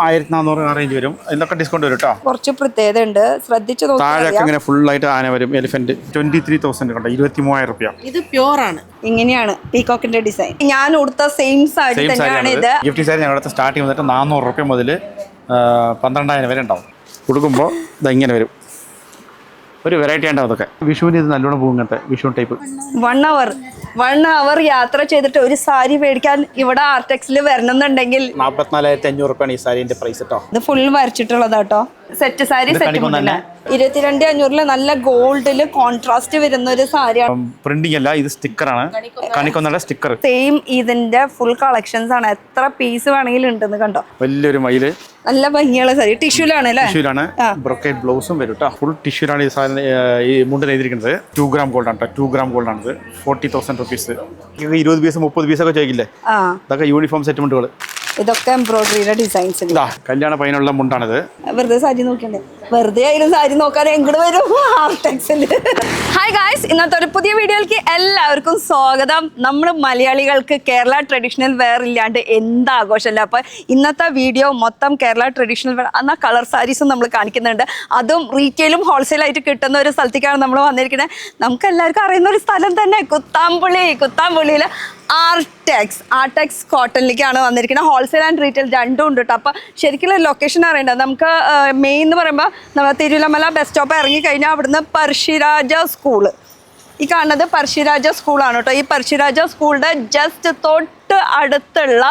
1400 range വരും. ഇതിനൊക്കെ discount വരും കേട്ടോ. കുറച്ച് പ്രത്യേകത ഉണ്ട്, ശ്രദ്ധിച്ചു നോക്കുക. താഴെയൊക്കെ ഇങ്ങനെ ഫുൾ ആയിട്ട് ആന വരും. എലിഫന്റ് 23,000 കണ്ടോ, 23,000 രൂപ. ഇത് പ്യൂർ ആണ്. ഇങ്ങനെയാണ് പീകോക്കിന്റെ ഡിസൈൻ. ഞാൻ ഉടുത്ത സെയിം സാരി തന്നെയാണ് ഇത്. ഗിഫ്റ്റ് സാരി ഞങ്ങളുടെ സ്റ്റാർട്ടിങ് വന്നിട്ട് 400 രൂപ മുതൽ 12,000 വരെ ഉണ്ടാവും. കൊടുക്കുമ്പോൾ ഇങ്ങനെ വരും. ഒരു വെറൈറ്റി ഉണ്ടാവും അതൊക്കെ. വിഷുവിന് ഇത് നല്ലോണം പോകും. ഇങ്ങനത്തെ വിഷു ടൈപ്പ് 1 hour യാത്ര ചെയ്തിട്ട് ഒരു സാരി മേടിക്കാൻ ഇവിടെ ആർടെക്സിൽ വരണമെന്നുണ്ടെങ്കിൽ 44,500 രൂപയാണ് ഈ സാരിന്റെ പ്രൈസ് കേട്ടോ. ഇത് ഫുൾ വരച്ചിട്ടുള്ളതാട്ടോ. സെറ്റ് സാരി സെറ്റ് 22,500 നല്ല ഗോൾഡില് കോൺട്രാസ്റ്റ് വരുന്ന ഒരു സാരിയാണ്. പ്രിന്റിംഗ് അല്ല, ഇത് സ്റ്റിക്കറാണ്. കണിക്കൊന്നയുടെ സ്റ്റിക്കർ. സെയിം ഇതിന്റെ ഫുൾ കളക്ഷൻസ് ആണ്. എത്ര പീസ് വേണമെങ്കിലും ഉണ്ടെന്ന് കണ്ടോ. വലിയൊരു മയില്, നല്ല ഭംഗിയുള്ള സാരി. ടിഷ്യൂലാണ് അല്ലേ? ടിഷ്യൂലാണ്. ബ്രൊക്കേഡ് ബ്ലൗസും വരും കേട്ടോ. ഫുൾ ടിഷ്യൂലാണ് ഈ മുണ്ടിൽ എഴുതിയിരിക്കുന്നത്. 2 gram ഗോൾഡ് ആണ് കേട്ടോ. 2 gram ഗോൾഡ് ആണിത്. 40,000 റുപ്പീസ്. 20 പീസ് 30 പീസൊക്കെ ചോദിക്കില്ലേ, ഇതൊക്കെ യൂണിഫോം സെറ്റ്മെന്റുകൾ. ഇതൊക്കെ എംബ്രോയിഡറിയുടെ ഡിസൈൻസ്. കല്യാണ പയ്യനുള്ള മുണ്ടാണിത്. വെറുതെ സാരി നോക്കണ്ടേ, വെറുതെ ആയാലും സാരി നോക്കാൻ എങ്ങോട്ട് വരും ആർടെക്സിൽ. ഹായ് ഗായ്സ്, ഇന്നത്തെ ഒരു പുതിയ വീഡിയോയിലേക്ക് എല്ലാവർക്കും സ്വാഗതം. നമ്മൾ മലയാളികൾക്ക് കേരള ട്രഡീഷണൽ വെയർ ഇല്ലാണ്ട് എന്ത് ആഘോഷമല്ല. അപ്പോൾ ഇന്നത്തെ വീഡിയോ മൊത്തം കേരള ട്രഡീഷണൽ വെയർ എന്നാൽ കളർ സാരീസും നമ്മൾ കാണിക്കുന്നുണ്ട്. അതും റീറ്റെയിലും ഹോൾസെയിലായിട്ട് കിട്ടുന്ന ഒരു സ്ഥലത്തേക്കാണ് നമ്മൾ വന്നിരിക്കുന്നത്. നമുക്ക് എല്ലാവർക്കും അറിയുന്ന ഒരു സ്ഥലം തന്നെ, കുത്താമ്പുള്ളിയിൽ ആർടെക്സ് കോട്ടണിലേക്കാണ് വന്നിരിക്കുന്നത്. ഹോൾസെയിൽ ആൻഡ് റീറ്റെയിൽ രണ്ടും ഉണ്ട് കേട്ടോ. അപ്പോൾ ശരിക്കും ലൊക്കേഷൻ അറിയേണ്ടത് നമുക്ക് മെയിൻ എന്ന് പറയുമ്പോൾ നമ്മൾ തിരുവല്ലമല ബസ് സ്റ്റോപ്പ് ഇറങ്ങിക്കഴിഞ്ഞാൽ അവിടുന്ന് പർഷിരാജ സ്കൂള്, ഈ കാണുന്നത് പർഷിരാജ സ്കൂളാണ് കേട്ടോ. ഈ പർഷിരാജ സ്കൂളിൻ്റെ ജസ്റ്റ് തൊട്ട് അടുത്തുള്ള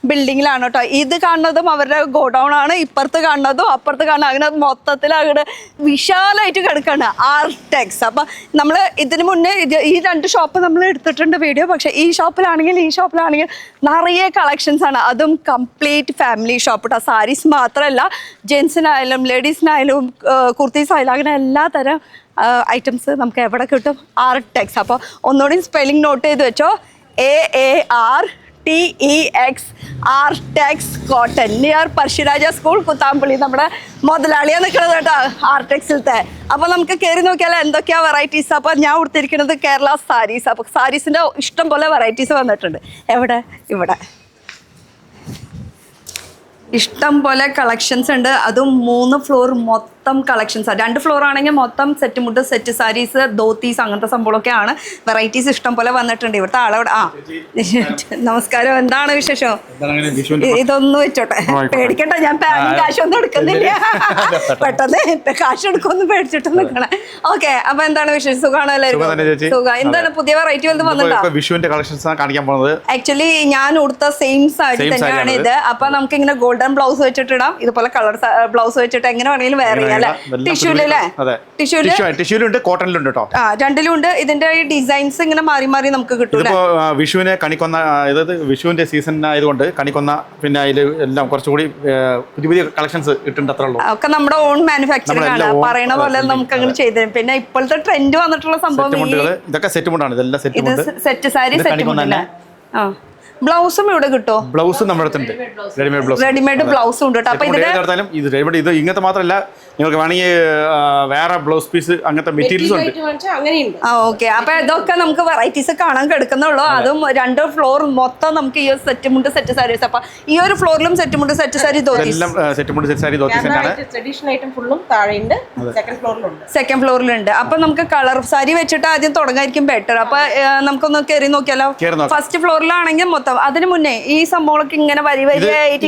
ബിൽഡിങ്ങിലാണ് കേട്ടോ. ഇത് കാണുന്നതും അവരുടെ ഗോഡൗൺ ആണ്. ഇപ്പുറത്ത് കാണുന്നതും അപ്പുറത്ത് കാണുന്നത് അങ്ങനെ മൊത്തത്തിൽ അങ്ങോട്ട് വിശാലമായിട്ട് കിടക്കുകയാണ് ആർടെക്സ്. അപ്പം നമ്മൾ ഇതിന് മുന്നേ ഈ 2 ഷോപ്പ് നമ്മൾ എടുത്തിട്ടുണ്ട് വീഡിയോ. പക്ഷേ ഈ ഷോപ്പിലാണെങ്കിൽ നിറയെ കളക്ഷൻസ് ആണ്. അതും കംപ്ലീറ്റ് ഫാമിലി ഷോപ്പ് കേട്ടോ. സാരീസ് മാത്രമല്ല, ജെൻസിനായാലും ലേഡീസിനായാലും കുർത്തീസായാലും അങ്ങനെ എല്ലാ തരം ഐറ്റംസ് നമുക്ക് എവിടെ കിട്ടും? ആർടെക്സ്. അപ്പോൾ ഒന്നുകൂടി സ്പെല്ലിംഗ് നോട്ട് ചെയ്ത് വെച്ചോ. AARTEX Artex cotton, near Pazhassiraja school, Kuthampully. നമ്മുടെ മുതലാളിയാണ് നിൽക്കുന്നത് കേട്ടോ ആർടെക്സിലത്തെ. അപ്പോൾ നമുക്ക് കയറി നോക്കിയാൽ എന്തൊക്കെയാ വെറൈറ്റീസ്. അപ്പോൾ ഞാൻ കൊടുത്തിരിക്കുന്നത് കേരള സാരീസ്. അപ്പോൾ സാരീസിൻ്റെ ഇഷ്ടം പോലെ വെറൈറ്റീസ് വന്നിട്ടുണ്ട്. ഇവിടെ ഇഷ്ടം പോലെ കളക്ഷൻസ് ഉണ്ട്. അതും 3 ഫ്ലോർ മൊത്തം കളക്ഷൻസ്. 2 ഫ്ലോർ ആണെങ്കിൽ മൊത്തം സെറ്റ് മുണ്ട്, സെറ്റ് സാരീസ്, ധോത്തീസ്, അങ്ങനത്തെ സംഭവമൊക്കെയാണ്. വെറൈറ്റീസ് ഇഷ്ടം പോലെ വന്നിട്ടുണ്ട്. ഇവിടുത്തെ ആളവിടെ നമസ്കാരം, എന്താണ് വിശേഷം? ഇതൊന്നും വെച്ചോട്ടെ, പേടിക്കട്ടെ, ഞാൻ കാശൊന്നും എടുക്കുന്നില്ല. പെട്ടെന്ന് കാശ് എടുക്കൊന്നും പേടിച്ചിട്ട് നിൽക്കണേ. ഓക്കെ, അപ്പൊ എന്താണ് വിശേഷം? സുഖമാണോ എല്ലാവർക്കും? സുഖം. എന്താണ് പുതിയ വെറൈറ്റി വല്ലതും വന്നിട്ടുണ്ടോ? ആക്ച്വലി ഞാൻ ഉടുത്ത സെയിം സാരി തന്നെയാണ് ഇത്. അപ്പൊ നമുക്ക് ഇങ്ങനെ ഗോൾഡൻ ബ്ലൗസ് വെച്ചിട്ടിടാം. ഇതുപോലെ കളർ ബ്ലൗസ് വെച്ചിട്ട് എങ്ങനെ വേണമെങ്കിലും വെയർ ചെയ്യാം. ടിഷ്യൂലല്ലേ? ടിഷ്യൂലുണ്ട്, കോട്ടണിലുണ്ട് കേട്ടോ. രണ്ടിലും ഉണ്ട്. ഇതിന്റെ ഈ ഡിസൈൻസ് ഇങ്ങനെ മാറി മാറി നമുക്ക് കിട്ടും. വിഷുവിനെ കണിക്കൊന്ന, അതായത് വിഷുവിന്റെ സീസൺ ആയതുകൊണ്ട് കണിക്കൊന്ന, പിന്നെ അതിൽ എല്ലാം കുറച്ചുകൂടി പുതിയ കളക്ഷൻസ് ഇട്ടുണ്ട്. അത്ര ഉള്ളൂ. ഒക്കെ നമ്മുടെ ഓൺ മാനുഫാക്ചറിംഗ് ആണ്. പറയണ പോലെ നമുക്ക് അങ്ങനെ ചെയ്തു തരും. പിന്നെ ഇപ്പോഴത്തെ ട്രെൻഡ് വന്നിട്ടുള്ള സംഭവം ഇതൊക്കെ സെറ്റ് മുണ്ടാണ്. ഇതെല്ലാം സെറ്റ് സാരി, സെറ്റ് മുണ്ടല്ലേ? ബ്ലൗസും ഇവിടെ കിട്ടോ? ബ്ലൗസ് നമ്മുടെ അടുത്തുണ്ട്. റെഡിമെയ്ഡ് ബ്ലൗസും ഉണ്ട് കേട്ടോ. അപ്പൊ ഇത് ഇങ്ങനത്തെ മാത്രമല്ല, നിങ്ങൾക്ക് വേണമെങ്കിൽ വേറെ ബ്ലൗസ് പീസ് അങ്ങനത്തെ മെറ്റീരിയൽസ് ഉണ്ട്. ഓക്കെ, അപ്പൊ ഇതൊക്കെ നമുക്ക് വെറൈറ്റീസ് കാണാൻ കിടക്കുന്നുള്ളൂ. അതും 2 ഫ്ലോർ മൊത്തം നമുക്ക് ഈ സെറ്റ് മുണ്ട്, സെറ്റ് സാരീസ്. അപ്പൊ ഈ ഒരു ഫ്ലോറിലും സെറ്റ് മുണ്ട്, സെറ്റ് സാരി, സെക്കൻഡ് ഫ്ലോറിലുണ്ട്. അപ്പൊ നമുക്ക് കളർ സാരി വെച്ചിട്ട് ആദ്യം തുടങ്ങായിരിക്കും ബെറ്റർ. അപ്പൊ നമുക്കൊന്ന് കയറി നോക്കിയാലോ. ഫസ്റ്റ് ഫ്ലോറിലാണെങ്കിൽ മൊത്തം, അതിന് മുന്നേ ഈ സംഭവങ്ങളൊക്കെ ഇങ്ങനെ വരിയായിട്ട്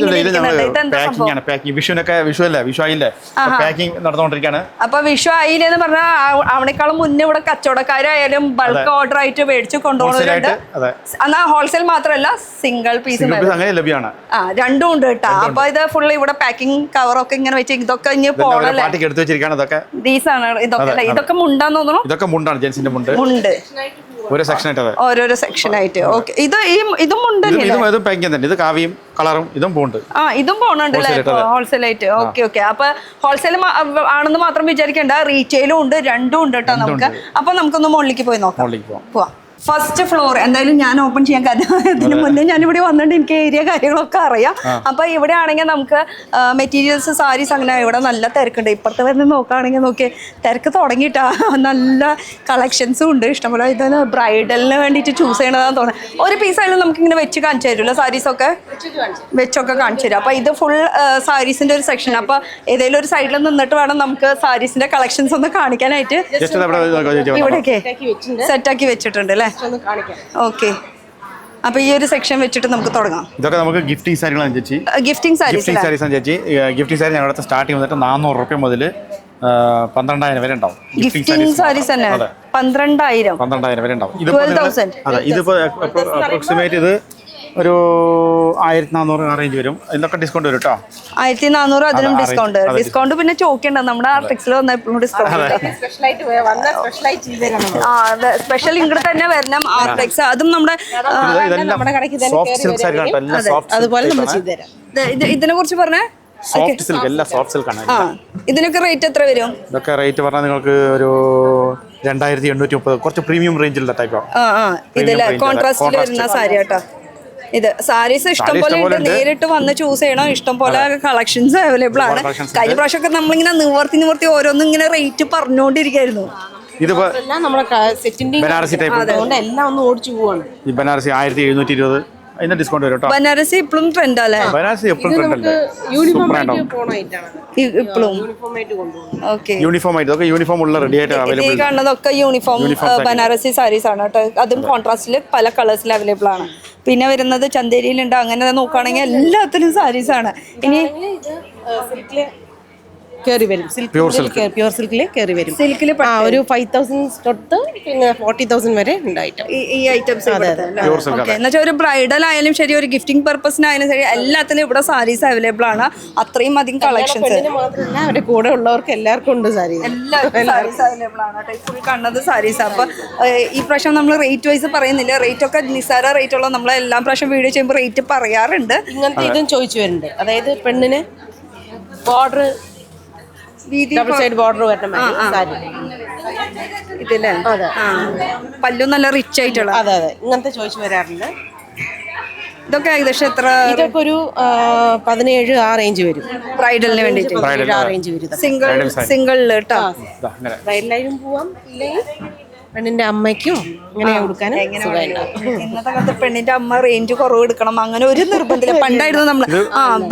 നടന്നുകൊണ്ടിരിക്കുകയാണ്. അപ്പൊ വിഷു ആയില്ലെന്ന് പറഞ്ഞാൽ അവനേക്കാളും മുന്നേ ഇവിടെ കച്ചവടക്കാരായാലും ബൾക്ക് ഓർഡർ ആയിട്ട് മേടിച്ചു കൊണ്ടുപോകുന്നുണ്ട്. എന്നാ ഹോൾസെയിൽ മാത്രമല്ല, സിംഗിൾ പീസ് ലഭ്യമാണ്. രണ്ടും ഉണ്ട് കേട്ടോ. അപ്പൊ ഇത് ഫുള്ള് ഇവിടെ പാക്കിംഗ് കവറൊക്കെ ഇങ്ങനെ വെച്ച് ഇതൊക്കെ ഇനി പോണല്ലേ. ഇതൊക്കെ മുണ്ടാന്ന് തോന്നുന്നു. ഇതൊക്കെ മുണ്ടാണ്, ജെൻസിന്റെ മുണ്ട്. ഓരോരോ സെക്ഷനായിട്ട്. ഓക്കെ, ഇതും ഉണ്ട്. ഇത് കാവിയും കളറും ഇതും പോകുന്നുണ്ട്. ഇതും പോണുണ്ടല്ലേ ഹോൾസെയിലായിട്ട്? ഓക്കെ. അപ്പൊ ഹോൾസെയിൽ ആണെന്ന് മാത്രം വിചാരിക്കണ്ട, റീറ്റെയിലും ഉണ്ട്, രണ്ടും ഉണ്ട് കേട്ടോ നമുക്ക്. അപ്പൊ നമുക്കൊന്ന് മുകളിലേക്ക് പോയി നോക്കാം. പോവാം. ഫസ്റ്റ് ഫ്ലോർ എന്തായാലും ഞാൻ ഓപ്പൺ ചെയ്യാൻ കാരണം ഇതിന് മുന്നേ ഞാൻ ഇവിടെ വന്നിട്ട് എനിക്ക് ഏരിയ കാര്യങ്ങളൊക്കെ അറിയാം. അപ്പൊ ഇവിടെ ആണെങ്കിൽ നമുക്ക് മെറ്റീരിയൽസ് സാരീസ് അങ്ങനെ ഇവിടെ നല്ല തിരക്കുണ്ട്. ഇപ്പുറത്തെ വരുന്ന നോക്കുകയാണെങ്കിൽ നോക്കി തിരക്ക് തുടങ്ങിയിട്ടാ. നല്ല കളക്ഷൻസും ഉണ്ട് ഇഷ്ടംപോലെ. ഇതൊന്ന് ബ്രൈഡലിന് വേണ്ടിയിട്ട് ചൂസ് ചെയ്യണതാന്ന് തോന്നുന്നത്. ഒരു പീസായാലും നമുക്ക് ഇങ്ങനെ വെച്ച് കാണിച്ചു തരുമല്ലോ സാരീസൊക്കെ വെച്ചൊക്കെ കാണിച്ചു തരും. അപ്പൊ ഇത് ഫുൾ സാരീസിന്റെ ഒരു സെക്ഷൻ. അപ്പൊ ഏതെങ്കിലും ഒരു സൈഡിൽ നിന്നിട്ട് വേണം നമുക്ക് സാരീസിന്റെ കളക്ഷൻസ് ഒന്ന് കാണിക്കാനായിട്ട്. ഇവിടെയൊക്കെ സെറ്റാക്കി വെച്ചിട്ടുണ്ട് അല്ലേ? ഓക്കെ, അപ്പൊ ഈ ഒരു സെക്ഷൻ വെച്ചിട്ട് നമുക്ക് തുടങ്ങാം. ഇതൊക്കെ നമുക്ക് ഗിഫ്റ്റിംഗ് സാരികളാണ് ചേച്ചി. ഗിഫ്റ്റിംഗ് സാരീസ് ചേച്ചി. ഗിഫ്റ്റിംഗ് സാരി ഞങ്ങളുടെ സ്റ്റാർട്ടിങ് വന്നിട്ട് 400 രൂപ മുതൽ 12,000 വരെ ഉണ്ടാവും. ഗിഫ്റ്റിംഗ് സാരീസ് തന്നെ 12,000 വരെ ഉണ്ടാവും. ഇതിപ്പോ അപ്രോക്സിമേറ്റ് ഇത് ഒരു 1400 റേഞ്ച് വരും. ഇതൊക്കെ ഡിസ്കൗണ്ട് വരും കേട്ടോ. 1400 അതിനും ഡിസ്കൗണ്ട് പിന്നെ ചോദിക്കണ്ട. നമ്മുടെ ആർട്ടിക്സിൽ വന്ന എപ്പോഴും ഡിസ്കൗണ്ട്. സ്പെഷ്യൽ ഇങ്ങോട്ട് തന്നെ വരണം ആർട്ടിക്സ്. അതും നമ്മുടെ ഇതിനെ കുറിച്ച് പറഞ്ഞേ. സോഫ്റ്റ് സിൽക്ക് എല്ലാം സോഫ്റ്റ് സിൽക്ക് ആണ്. ഇതിനൊക്കെ റേറ്റ് എത്ര വരും? ഇതൊക്കെ റേറ്റ് പറഞ്ഞാൽ നിങ്ങൾക്ക് ഒരു 2830. കുറച്ച് പ്രീമിയം റേഞ്ചിലുള്ള ടൈപ്പ്. ഇതില് കോൺട്രാസ്റ്റിൽ വരുന്ന സാരി കേട്ടോ. ഇത് സാരീസ് ഇഷ്ടംപോലെ ഉണ്ട്. നേരിട്ട് വന്ന് ചൂസ് ചെയ്യണം. ഇഷ്ടംപോലെ കളക്ഷൻസ് അവൈലബിൾ ആണ്. കഴിഞ്ഞ പ്രാവശ്യമൊക്കെ നമ്മളിങ്ങനെ നിവർത്തി ഓരോന്നും ഇങ്ങനെ റേറ്റ് പറഞ്ഞുകൊണ്ടിരിക്കായിരുന്നു. ബനാറസി ടൈപ്പ് എല്ലാം ഒന്ന് ഓടിച്ചു പോവാണ്. ഈ ബനാറസി 1720. അതിന്റെ ഡിസ്കൗണ്ട് വരും കേട്ടോ. ബനാറസി ഇപ്പോഴും ട്രെൻഡ് അല്ലേ? ബനാറസി എപ്പോഴും ട്രെൻഡ് അല്ലേ? യൂണിഫോം ആയിട്ട് ഇതൊക്കെ യൂണിഫോം ഉള്ള റെഡി ആയിട്ട് അവൈലബിൾ. ഈ കാണുന്നതൊക്കെ യൂണിഫോം ബനാറസി സാരീസ് ആണ് കേട്ടോ. അതും കോൺട്രാസ്റ്റിൽ പല കളേഴ്സിൽ അവൈലബിൾ ആണ്. പിന്നെ വരുന്നത് ചന്തേരിയിലുണ്ട്. അങ്ങനെ നോക്കുകയാണെങ്കിൽ എല്ലാത്തിനും സാരീസ് ആണ്. ഇനി കയറി വരും. പ്യൂർ സിൽക്കിൽ കയറി വരും. സിൽക്കിൽ ഒരു 5,000 തൊട്ട് പിന്നെ 40,000 വരെ ഉണ്ട് ഐറ്റം. ഈ ഐറ്റംസ് എന്നുവെച്ചാൽ ഒരു ബ്രൈഡൽ ആയാലും ശരി, ഒരു ഗിഫ്റ്റിംഗ് പർപ്പസിനായാലും ശരി, എല്ലാത്തിനും ഇവിടെ സാരീസ് അവൈലബിൾ ആണ്. അത്രയും അധികം കളക്ഷൻസ്. മാത്രമല്ല അവരുടെ കൂടെ ഉള്ളവർക്ക് എല്ലാവർക്കും ഉണ്ട് സാരീസ്. എല്ലാവർക്കും സാരീസ് അവൈലബിൾ ആണ്. ഫുൾ കാണുന്നത് സാരീസ്. അപ്പൊ ഈ പ്രാവശ്യം നമ്മൾ റേറ്റ് വൈസ് പറയുന്നില്ല. റേറ്റ് ഒക്കെ നിസ്സാര റേറ്റ് ഉള്ള നമ്മൾ എല്ലാ പ്രാവശ്യം വീഡിയോ ചെയ്യുമ്പോൾ റേറ്റ് പറയാറുണ്ട്. ഇങ്ങനത്തെ ഇതും ചോദിച്ചു വരുന്നുണ്ട്. അതായത് പെണ്ണിന് ബോർഡർ ഡബിൾ സൈഡ് ബോർഡർ വരണം സാരി. ഇതില്ലേ? പല്ലു നല്ല റിച്ച് ആയിട്ടുള്ള. അതെ ഇങ്ങനത്തെ ചോദിച്ചു വരാറുണ്ട്. ഇതൊക്കെ ഏകദേശം എത്ര? ഇതൊക്കെ ഒരു 17 ആ റേഞ്ച് വരും. ബ്രൈഡലിന് വേണ്ടിട്ട് ആ റേഞ്ച് വരും. സിംഗിളില് കേട്ടോ. ബ്രൈഡലായാലും പോവാം, പെണ്ണിന്റെ അമ്മയ്ക്കും ഇങ്ങനെ കൊടുക്കാനും. ഇന്നത്തെ കാലത്ത് പെണ്ണിന്റെ അമ്മ റേഞ്ച് കുറവ് എടുക്കണം അങ്ങനെ ഒരു നിർബന്ധമില്ല. പണ്ടായിരുന്നു നമ്മള്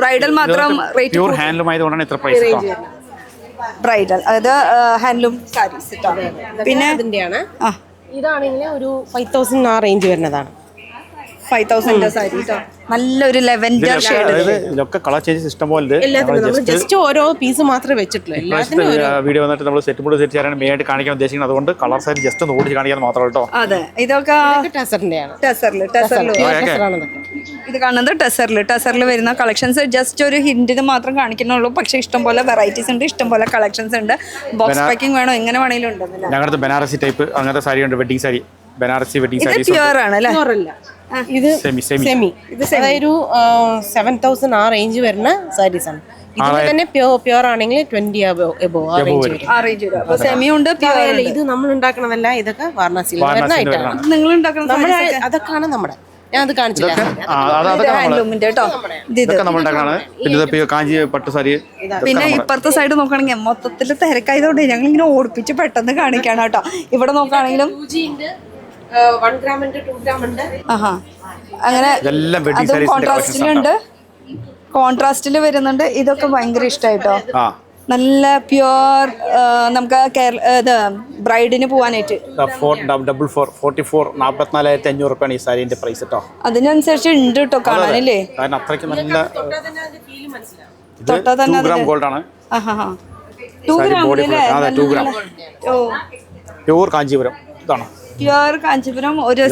ബ്രൈഡൽ മാത്രം റേറ്റ്. ബ്രൈഡൽ അതായത് ഹാൻഡ്ലൂം സാരീസ്. പിന്നെ ഇതിന്റെയാണ്. ഇതാണെങ്കിൽ ഒരു 5,000 ആ റേഞ്ച് വരുന്നതാണ്. 5,000 സാരി നല്ലൊരു ലെവൻഡർ ഷെയ്ഡ്. ഇതൊക്കെ കളർ ചേഞ്ചസ് ഇഷ്ടം പോലെ. ജസ്റ്റ് ഓരോ പീസ് മാത്രമേ വെച്ചിട്ടുള്ളൂ. വീഡിയോ വന്നിട്ട് നമ്മൾ സെറ്റ് മൂഡ് സെറ്റ് ചെയ്യാനാണ് മെയിൻ ആയിട്ട് കാണിക്കാൻ ഉദ്ദേശിക്കുന്നത്. അതുകൊണ്ട് കളർ സാരി ജസ്റ്റ് ഒന്ന് ഓടിച്ച് കാണിക്കാൻ മാത്രം കേട്ടോ. അതെ, ഇതൊക്കെ ടെസറിന്റെയാണ്. ഇത് കാണുന്നത് ടെസറിൽ വരുന്ന കളക്ഷൻസ്. ജസ്റ്റ് ഒരു ഹിന്റിന് മാത്രം കാണിക്കുന്നുള്ളൂ. പക്ഷേ ഇഷ്ടംപോലെ വെറൈറ്റീസ് ഉണ്ട്, ഇഷ്ടംപോലെ കളക്ഷൻസ് ഉണ്ട്. ബോക്സ് പാക്കിംഗ് വേണോ എങ്ങനെ വേണമെങ്കിലും ഉണ്ട്. ഞങ്ങളുടെ ബനാറസി ടൈപ്പ് അങ്ങനത്തെ സാരി ഉണ്ട്. Wedding sari, Banarasi wedding sari. Pure ആണ് അല്ലേ? ഇത് സെമി. അതായത് 7,000 ആ റേഞ്ച് വരുന്ന സാരീസ് ആണ്. ഇതിൽ തന്നെ പ്യുവർ ആണെങ്കിൽ 20 എബോവ് ആ റേഞ്ച് വരും. അപ്പൊ സെമി ഉണ്ട്, പ്യുവർ. ഇത് നമ്മൾ ഉണ്ടാക്കണതല്ല, ഇതൊക്കെ വാരണാസിയിൽ വരുന്ന ഐറ്റമാണ്. നിങ്ങൾ ഉണ്ടാക്കുന്ന അതൊക്കെയാണ് നമ്മുടെ. ഞാൻ അത് കാണിച്ചില്ല. പിന്നെ ഇപ്പുറത്തെ സൈഡ് നോക്കുകയാണെങ്കിൽ മൊത്തത്തിൽ തിരക്കായതുകൊണ്ട് ഞങ്ങൾ ഇങ്ങനെ ഓടിപ്പിച്ച് പെട്ടെന്ന് കാണിക്കാണ് കേട്ടോ. ഇവിടെ നോക്കുകയാണെങ്കിലും 1 gram ഉണ്ട്, 2 gram ഉണ്ട്. അങ്ങനെ കോൺട്രാസ്റ്റിലുണ്ട്. കോൺട്രാസ്റ്റിൽ വരുന്നുണ്ട്. ഇതൊക്കെ ഭയങ്കര ഇഷ്ടമായിട്ടോ. നല്ല പ്യുവർ നമുക്ക് ബ്രൈഡിന് പോവാനായിട്ട് 44,500 രൂപയാണ് ഈ സാരിന്റെ പ്രൈസ് കേട്ടോ. അതിനനുസരിച്ച് ഉണ്ട് കേട്ടോ കാണാനില്ലേ. അത്രയ്ക്ക് നല്ല തൊട്ടാ തന്നെ 2 gram ഗോൾഡ് ആണ്. 2 gram പ്യൂർ കാഞ്ചീപുരം. ഇതാണ് പ്യുവർ കാഞ്ചീപുരം. ഒരു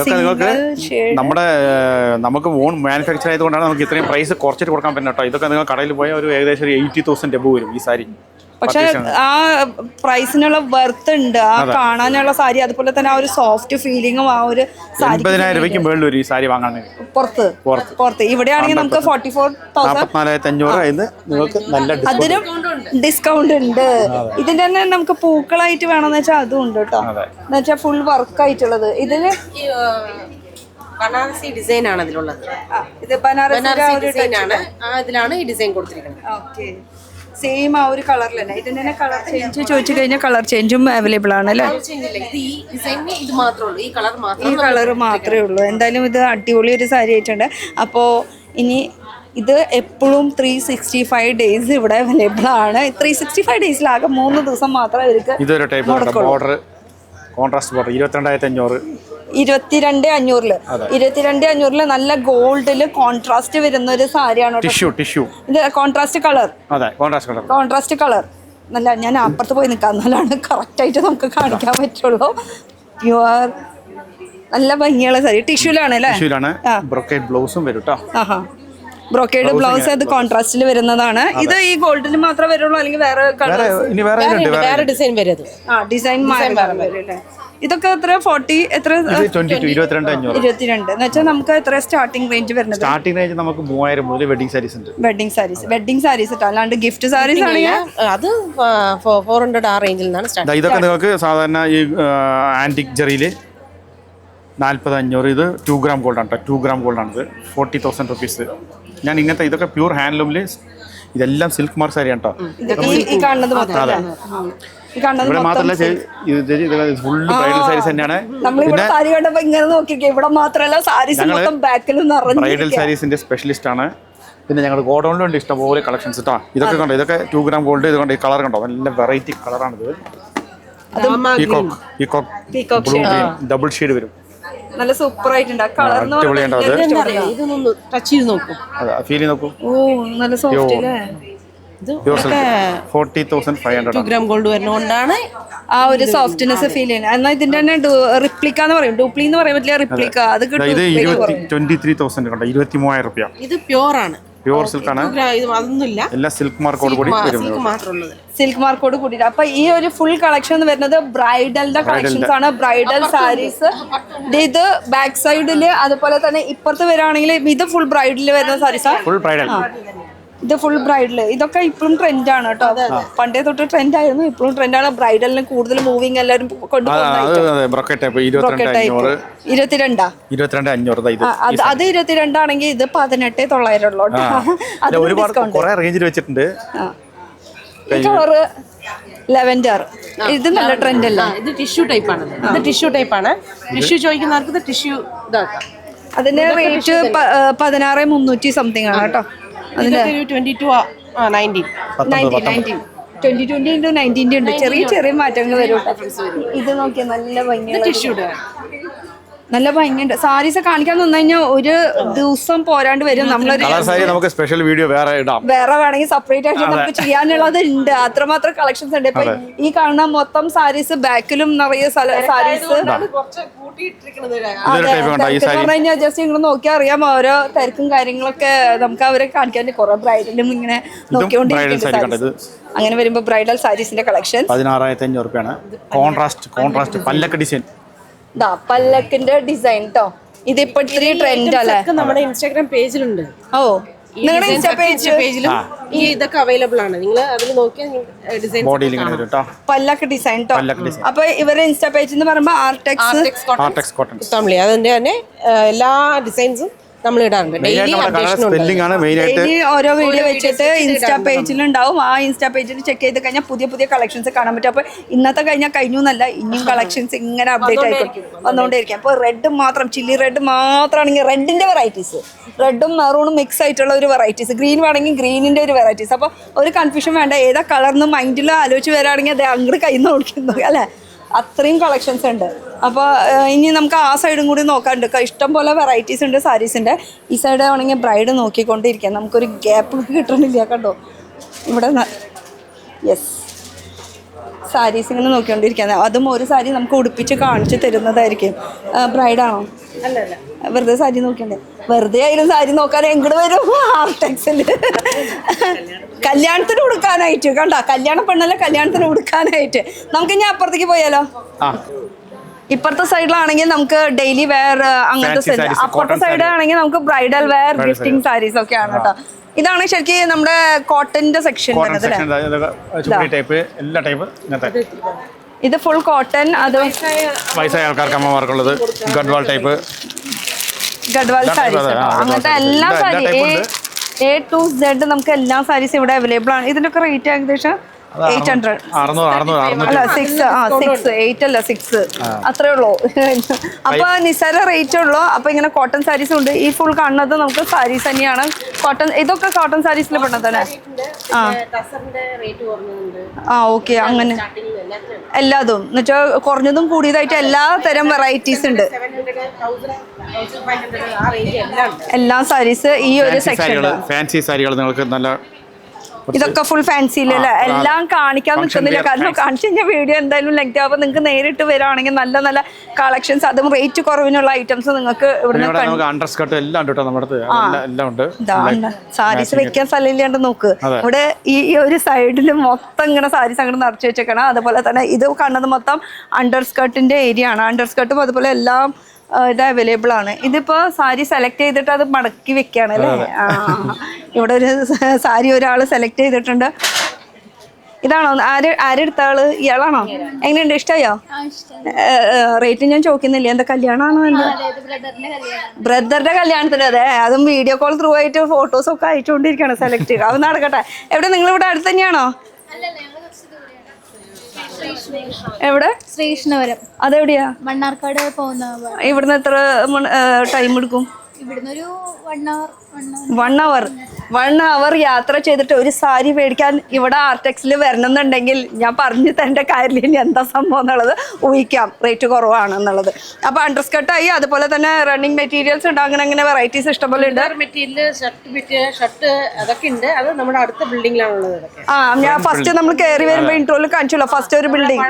നമുക്ക് ഓൺ മാനുഫാക്ചർ ആയതുകൊണ്ടാണ് നമുക്ക് ഇത്രയും പ്രൈസ് കുറച്ചിട്ട് കൊടുക്കാൻ പറ്റും കേട്ടോ. ഇതൊക്കെ നിങ്ങൾ കടയിൽ പോയാൽ ഒരു ഏകദേശം 80,000 രൂപ വരും ഈ സാരി. പക്ഷെ ആ പ്രൈസിനുള്ള വെർത്ത് ഉണ്ട്, ആ കാണാനുള്ള സാരി, അതുപോലെ തന്നെ ആ ഒരു സോഫ്റ്റ് ഫീലിങ്ങും ആ ഒരു സാരി 80,000 രൂപയ്ക്ക് മുകളിൽ ഒരു സാരി വാങ്ങാൻ പുറത്ത്. ഇവിടെയാണെങ്കിൽ നമുക്ക് 44,500 നിങ്ങൾക്ക് നല്ല അതിനും ഡിസ്കൗണ്ട് ഉണ്ട്. ഇതിന്റെ തന്നെ നമുക്ക് പൂക്കളായിട്ട് വേണമെന്ന് വെച്ചാൽ അതും ഉണ്ട് കേട്ടോ, എന്ന് വെച്ചാൽ ഫുൾ വർക്ക് ആയിട്ടുള്ളത്. ഇതിന് ബനാറസി ഡിസൈൻ ആണ് അതിലുള്ളത്. ഇത് ബനാറസി ഡിസൈൻ ആണ്, ഇതിലാണ് ഈ ഡിസൈൻ കൊടുത്തിരിക്കുന്നത്. ഓക്കെ, സെയിം ആ ഒരു കളറിൽ തന്നെ. ഇതിന് തന്നെ കളർ ചേഞ്ച് ചോദിച്ചു കഴിഞ്ഞാൽ കളർ ചേഞ്ചും അവൈലബിൾ ആണ് അല്ലേ? ഈ കളർ മാത്രമേ ഉള്ളൂ. എന്തായാലും ഇത് അടിപൊളി ഒരു സാരി ആയിട്ടുണ്ട്. അപ്പോൾ ഇനി ഇത് എപ്പോഴും 365 ഡേയ്സ് ഇവിടെ അവൈലബിൾ ആണ്. 365 ഡേയ്സിലാകെ 3 ദിവസം മാത്രമേ ഇവർക്ക് ഇതൊരു ടൈപ്പ് ബോർഡർ, കോൺട്രാസ്റ്റ് ബോർഡർ 22,500. 22,500 നല്ല ഗോൾഡില് കോൺട്രാസ്റ്റ് വരുന്ന ഒരു സാരിയാണ്. ടിഷ്യൂ ഇത് കോൺട്രാസ്റ്റ് കളർ, കോൺട്രാസ്റ്റ് കളർ നല്ല. ഞാൻ അപ്പുറത്ത് പോയി നിൽക്കാം, എന്നാലാണ് കറക്റ്റ് ആയിട്ട് നമുക്ക് കാണിക്കാൻ പറ്റുള്ളൂ. പ്യുവർ നല്ല ഭംഗിയുള്ള സാരി, ടിഷ്യൂലാണ് അല്ലേ? ബ്രൊക്കേഡ് ബ്ലൗസും വരും കേട്ടോ. ബ്രൊക്കേഡ് ബ്ലൗസ് അത് കോൺട്രാസ്റ്റിൽ വരുന്നതാണ്. ഇത് ഈ ഗോൾഡിന് മാത്രമേ വരുള്ളൂ, അല്ലെങ്കിൽ വേറെ വേറെ ഡിസൈൻ വരും? ഡിസൈൻ ഇതൊക്കെ എത്ര 40 എത്ര 22 എന്ന് വെച്ചാൽ നമുക്ക് എത്ര സ്റ്റാർട്ടിംഗ് റേഞ്ച് വരുന്നത്? സ്റ്റാർട്ടിംഗ് റേഞ്ച് നമുക്ക് 3000 മുതൽ വെഡിങ് സാരീസ് ഉണ്ട്. വെഡിങ് സാരീസ് അല്ലാണ്ട് ഗിഫ്റ്റ് സാരീസ് ആണെങ്കിൽ അത് 400 ആ റേഞ്ചിൽ നിന്നാണ് സ്റ്റാർട്ട്. ഇതൊക്കെ നിങ്ങൾക്ക് സാധാരണ ഈ ആന്റിക് ജെറിയിൽ 40,500. ഇത് 2 ഗ്രാം ഗോൾഡാണ് കേട്ടോ, 2 ഗ്രാം ഗോൾഡാണ്. ഇത് 40,000 റുപ്പീസ്. ഞാൻ ഇങ്ങനത്തെ ഇതൊക്കെ പ്യൂർ ഹാൻഡ്ലൂമിൽ, ഇതെല്ലാം സിൽക്ക് മാർക്ക് സാരിയാണ് കേട്ടോ. ഇവിടെ മാത്രമല്ല ഫുള്ള് ബ്രൈഡൽ സാരീസ് തന്നെയാണ്. ബ്രൈഡൽ സാരീസിന്റെ സ്പെഷ്യലിസ്റ്റ് ആണ്. പിന്നെ ഞങ്ങൾ ഗോഡൗണിലുണ്ട് ഇഷ്ടംപോലെ കളക്ഷൻസ് കേട്ടോ. ഇതൊക്കെ കണ്ടോ, ഇതൊക്കെ 2 ഗ്രാം ഗോൾഡ്. ഇത് കണ്ടോ, ഈ കളർ കണ്ടോ, നല്ല വെറൈറ്റി കളറാണിത്. ഡബിൾ ഷെയ്ഡ് വരും, നല്ല സൂപ്പർ ആയിട്ടുണ്ട്. കളർ ടച്ച് ചെയ്ത് നോക്കൂ, ഫീൽ നോക്കൂ. ഓ നല്ല സോഫ്റ്റ് അല്ലേ? 40,500. 2 ഗ്രാം ഗോൾഡ് വരുന്നതുകൊണ്ടാണ് ആ ഒരു സോഫ്റ്റ്നെസ് ഫീൽ ചെയ്യുന്നത്. എന്നാൽ ഇതിന്റെ തന്നെ റിപ്ലിക്ക എന്ന് പറയും, ഡ്യൂപ്ലി എന്ന് പറയാൻ പറ്റില്ല, റിപ്ലിക്ക. അത് കിട്ടും. ഇത് 23,000 കണ്ടോ, 23,000 രൂപ. ഇത് പ്യൂർ ആണ്, പ്യൂർ സിൽക്ക് ആണ്. അതൊന്നുമില്ല, എല്ലാം സിൽക്ക് മാർക്കോട് കൂടി സിൽക്ക് മാർക്കോട് കൂടിയിട്ട്. അപ്പൊ ഈ ഒരു ഫുൾ കളക്ഷൻ വരുന്നത് ബ്രൈഡലിന്റെ കളക്ഷൻസ് ആണ്, ബ്രൈഡൽ സാരീസ്. ഇത് ബാക്ക് സൈഡില്, അതുപോലെ തന്നെ ഇപ്പുറത്ത് വരികയാണെങ്കിൽ ഇത് ഫുൾ ബ്രൈഡിൽ വരുന്ന സാരീസാണ്. ഫുൾ ബ്രൈഡൽ, ഇത് ഫുൾ ബ്രൈഡൽ. ഇതൊക്കെ ഇപ്പോഴും ട്രെൻഡ് ആണ് കേട്ടോ, പണ്ടേ തൊട്ട് ട്രെൻഡ് ആയിരുന്നു, ഇപ്പോഴും ട്രെൻഡാണ്. ബ്രൈഡലിന് കൂടുതൽ മൂവിങ് എല്ലാവരും കൊണ്ടുപോകുന്നത്. അത് 22 ആണെങ്കിൽ ഇത് 18,900 ഉള്ളൂ കേട്ടോ. ഒരുപാട് റേഞ്ചിൽ വെച്ചിട്ടുണ്ട്. കളറ് ലെവൻഡർ, ഇത് നല്ല ട്രെൻഡ് അല്ല. ഇത് ടിഷ്യൂ ടൈപ്പ് ആണ്, ഇത് ടിഷ്യൂ ടൈപ്പ് ആണ്. ടിഷ്യൂ ചോദിക്കുന്നവർക്ക് ഇത് ടിഷ്യൂ ഇതാക്കാം. അതിന്റെ റേറ്റ് 16,300 സംതിങ് ആണ് കേട്ടോ. അതിന്റെ 2020 ഉണ്ട്. ചെറിയ മാറ്റങ്ങൾ വരും. ഇത് നോക്കിയാൽ നല്ല ഭംഗിയുണ്ട്, നല്ല ഭംഗിയുണ്ട്. സാരീസ് കാണിക്കാൻ തന്നു കഴിഞ്ഞാൽ ഒരു ദിവസം പോരാണ്ട് വരും. നമ്മളൊരു നമുക്ക് സ്പെഷ്യൽ വീഡിയോ വേറെ വേണമെങ്കിൽ സെപ്പറേറ്റ് ആയിട്ട് നമുക്ക് ചെയ്യാനുള്ളത് ഉണ്ട്. അത്രമാത്രം കളക്ഷൻസ് ഉണ്ട്. ഇപ്പൊ ഈ കാണുന്ന മൊത്തം സാരീസ്, ബാക്കിലും നിറയെ സാരീസ്. പറഞ്ഞാൽ ജസ്റ്റ് ഇങ്ങനെ നോക്കിയാൽ അറിയാം ഓരോ തിരക്കും കാര്യങ്ങളൊക്കെ. നമുക്ക് അവരെ കാണിക്കാൻ കുറെ ബ്രൈഡലും ഇങ്ങനെ നോക്കിക്കൊണ്ടിരിക്കുന്നത്. അങ്ങനെ വരുമ്പോ ബ്രൈഡൽ സാരീസിന്റെ കളക്ഷൻ 16,500 രൂപയാണ്. കോൺട്രാസ്റ്റ് പല്ലക്ക് ഡിസൈൻ, പല്ലക്കിന്റെ ഡിസൈൻ ട്ടോ. ഇത് ഇപ്പൊ ഇത്തിരി ട്രെൻഡ് അല്ലേ? നമ്മുടെ ഇൻസ്റ്റാഗ്രാം പേജിലുണ്ട്. ഓ, നിങ്ങളുടെ ഇൻസ്റ്റാ പേജിലും ഇതൊക്കെ അവൈലബിൾ ആണ്. നിങ്ങൾ അതിൽ നോക്കിയാൽ ഡിസൈൻ പല്ലക്ക് ഡിസൈൻ ട്ടോ. അപ്പൊ ഇവരുടെ ഇൻസ്റ്റാ പേജ് എന്ന് പറയുമ്പോൾ ആർടെക്സ് കോട്ടൺ. അതിന്റെ തന്നെ എല്ലാ ഡിസൈൻസും നമ്മൾ ഇടാറുണ്ട്. ഡെയിലി ഓരോ വീഡിയോ വെച്ചിട്ട് ഇൻസ്റ്റാ പേജിലുണ്ടാവും. ആ ഇൻസ്റ്റാ പേജിൽ ചെക്ക് ചെയ്ത് കഴിഞ്ഞാൽ പുതിയ കളക്ഷൻസ് കാണാൻ പറ്റും. അപ്പൊ ഇന്നത്തെ കഴിഞ്ഞു എന്നല്ല, ഇനിയും കളക്ഷൻസ് ഇങ്ങനെ അപ്ഡേറ്റ് ആയിക്കോട്ടെ വന്നുകൊണ്ടിരിക്കും. അപ്പോൾ റെഡ് മാത്രം, ചില്ലി റെഡ് മാത്രമാണെങ്കിൽ റെഡിന്റെ വെറൈറ്റീസ്, റെഡും മെറൂണും മിക്സ് ആയിട്ടുള്ള ഒരു വെറൈറ്റീസ്, ഗ്രീൻ വേണമെങ്കിൽ ഗ്രീനിന്റെ ഒരു വെറൈറ്റീസ്. അപ്പോൾ ഒരു കൺഫ്യൂഷൻ വേണ്ട, ഏതാ കളർന്ന് മൈൻഡിൽ ആലോചിച്ച് വരാണെങ്കിൽ അത് അങ്ങോട്ട് കയ്യിൽ നിന്ന് കൊടുക്കുന്നത് അല്ലേ? അത്രയും കളക്ഷൻസ് ഉണ്ട്. അപ്പോൾ ഇനി നമുക്ക് ആ സൈഡും കൂടി നോക്കാണ്ട്. ഇഷ്ടം പോലെ വെറൈറ്റീസ് ഉണ്ട് സാരീസിൻ്റെ. ഈ സൈഡ് ആണെങ്കിൽ ബ്രൈഡ് നോക്കിക്കൊണ്ടിരിക്കാം, നമുക്കൊരു ഗ്യാപ്പ് കിട്ടണില്ല കണ്ടോ ഇവിടെ. യെസ്, സാരീസ് ഇങ്ങനെ നോക്കിക്കൊണ്ടിരിക്കുക. അതും ഒരു സാരി നമുക്ക് ഉടുപ്പിച്ച് കാണിച്ച് തരുന്നതായിരിക്കും. ബ്രൈഡാണോ? അല്ലല്ല, വെറുതെ സാരി നോക്കിയുണ്ട്. വെറുതെ ആയാലും സാരി നോക്കാൻ എങ്ങോട്ട് വരും ആർടെക്സിൽ. കല്യാണത്തിന് ഉടുക്കാനായിട്ട് കണ്ട, കല്യാണ പെണ്ണല്ല കല്യാണത്തിന് ഉടുക്കാനായിട്ട്. നമുക്ക് ഇനി അപ്പുറത്തേക്ക് പോയാലോ? ഇപ്പുറത്തെ സൈഡിലാണെങ്കിൽ നമുക്ക് ഡെയിലി വെയർ അങ്ങനത്തെ സെറ്റ്, അപ്പുറത്തെ സൈഡ് ആണെങ്കിൽ നമുക്ക് ബ്രൈഡൽ വെയർ ഗിഫ്റ്റിംഗ് സാരീസ് ഒക്കെയാണ് കേട്ടോ. ഇതാണ് ശരിക്കും നമ്മുടെ കോട്ടന്റെ സെക്ഷൻ വരുന്നത് അല്ലേ? ഇത് ഫുൾ കോട്ടൺ. അത് വയസ്സായ ആൾക്കാർക്ക് അമ്മമാർക്കുള്ളത് ഗഡ്വാൾ ടൈപ്പ്, ഗഡ്വാൾ സാരീസ് അങ്ങനത്തെ എല്ലാ സാരി A to Z നമുക്ക് എല്ലാ സാരീസ് ഇവിടെ അവൈലബിൾ ആണ്. ഇതിന്റെ ഒക്കെ റേറ്റ് ഏകദേശം 800 അല്ല 8 അല്ല 6 അത്രേ ഉള്ളൂ. അപ്പൊ നിസ്സാര റേറ്റ് ഉള്ളൂ. അപ്പൊ ഇങ്ങനെ കോട്ടൺ സാരീസ് ഉണ്ട്. ഈ ഫുൾ കാണുന്നത് നമുക്ക് സാരീസ് തന്നെയാണ്. കോട്ടൺ, ഇതൊക്കെ കോട്ടൺ സാരീസിൽ പെടുന്നതല്ലേ? ഓക്കെ. അങ്ങനെ എല്ലാതും എന്നുവെച്ചാൽ കുറഞ്ഞതും കൂടിയതായിട്ട് എല്ലാ തരം വെറൈറ്റീസ് ഉണ്ട്. എല്ലാ സാരീസ് ഈ ഒരു സെക്ഷൻ. ഫാൻസി സാരികൾ നിങ്ങൾക്ക് നല്ല, ഇതൊക്കെ ഫുൾ ഫാൻസിയിലല്ലേ? എല്ലാം കാണിക്കാൻ നിൽക്കുന്നില്ല, കാരണം കാണിച്ചു കഴിഞ്ഞാൽ വീഡിയോ എന്തായാലും ലെങ്ത് ആവുമ്പോൾ നിങ്ങൾക്ക് നേരിട്ട് വരികയാണെങ്കിൽ നല്ല നല്ല കളക്ഷൻസ്, അതും റേറ്റ് കുറവിനുള്ള ഐറ്റംസ് നിങ്ങൾക്ക് സാരീസ് വെക്കാൻ സ്ഥലമില്ലാണ്ട് നോക്ക്. ഇവിടെ ഈ ഒരു സൈഡിൽ മൊത്തം ഇങ്ങനെ സാരീസ് അങ്ങോട്ട് നിറച്ച് വെച്ചേക്കണം. അതുപോലെ തന്നെ ഇത് കാണുന്നത് മൊത്തം അണ്ടർ സ്കർട്ടിന്റെ ഏരിയ ആണ്. അണ്ടർ സ്കർട്ടും അതുപോലെ എല്ലാം ഇത് അവൈലബിൾ ആണ്. ഇതിപ്പോ സാരി സെലക്ട് ചെയ്തിട്ട് അത് മടക്കി വെക്കാണ് അല്ലേ? ഇവിടെ ഒരു സാരി ഒരാൾ സെലക്ട് ചെയ്തിട്ടുണ്ട്. ഇതാണോ ആരെടുത്ത ആള്? ഇയാളാണോ? എങ്ങനെയുണ്ട്? ഇഷ്ടമായോ? റേറ്റ് ഞാൻ ചോദിക്കുന്നില്ല. എന്താ കല്യാണമാണോ? എന്താ ബ്രദറിന്റെ കല്യാണത്തിന്? അതെ, അതും വീഡിയോ കോൾ ത്രൂ ആയിട്ട് ഫോട്ടോസ് ഒക്കെ അയച്ചുകൊണ്ടിരിക്കുകയാണ്. സെലക്ട് അത് നടക്കട്ടെ. എവിടെ? നിങ്ങളിവിടെ അടുത്ത് തന്നെയാണോ? എവിടെ? ശ്രീകൃഷ്ണപുരം. അതെവിടെയാ? മണ്ണാർക്കാട് പോകുന്ന. ഇവിടുന്ന് എത്ര ടൈം എടുക്കും? ഇവിടുന്ന് ഒരു 1 hour യാത്ര ചെയ്തിട്ട് ഒരു സാരി മേടിക്കാൻ ഇവിടെ ആർടെക്സിൽ വരണം എന്നുണ്ടെങ്കിൽ ഞാൻ പറഞ്ഞു തരേണ്ട കാര്യമില്ല. ഇനി എന്താ സംഭവം എന്നുള്ളത് ഊഹിക്കാം. റേറ്റ് കുറവാണെന്നുള്ളത്. അപ്പൊ അണ്ടർസ്കർട്ടായി, അതുപോലെ തന്നെ റണ്ണിങ് മെറ്റീരിയൽസ് ഉണ്ട്. അങ്ങനെ വെറൈറ്റീസ് ഇഷ്ടംപോലെ ഉണ്ട്. ഷർട്ട് അതൊക്കെ ഉണ്ട്. അത് നമ്മുടെ അടുത്ത ബിൽഡിംഗിലാണുള്ളത്. ഞാൻ ഫസ്റ്റ് നമ്മൾ കയറി വരുമ്പോൾ ഇൻട്രോയിൽ കാണിച്ചല്ലോ. ഫസ്റ്റ് ഒരു ബിൽഡിംഗ്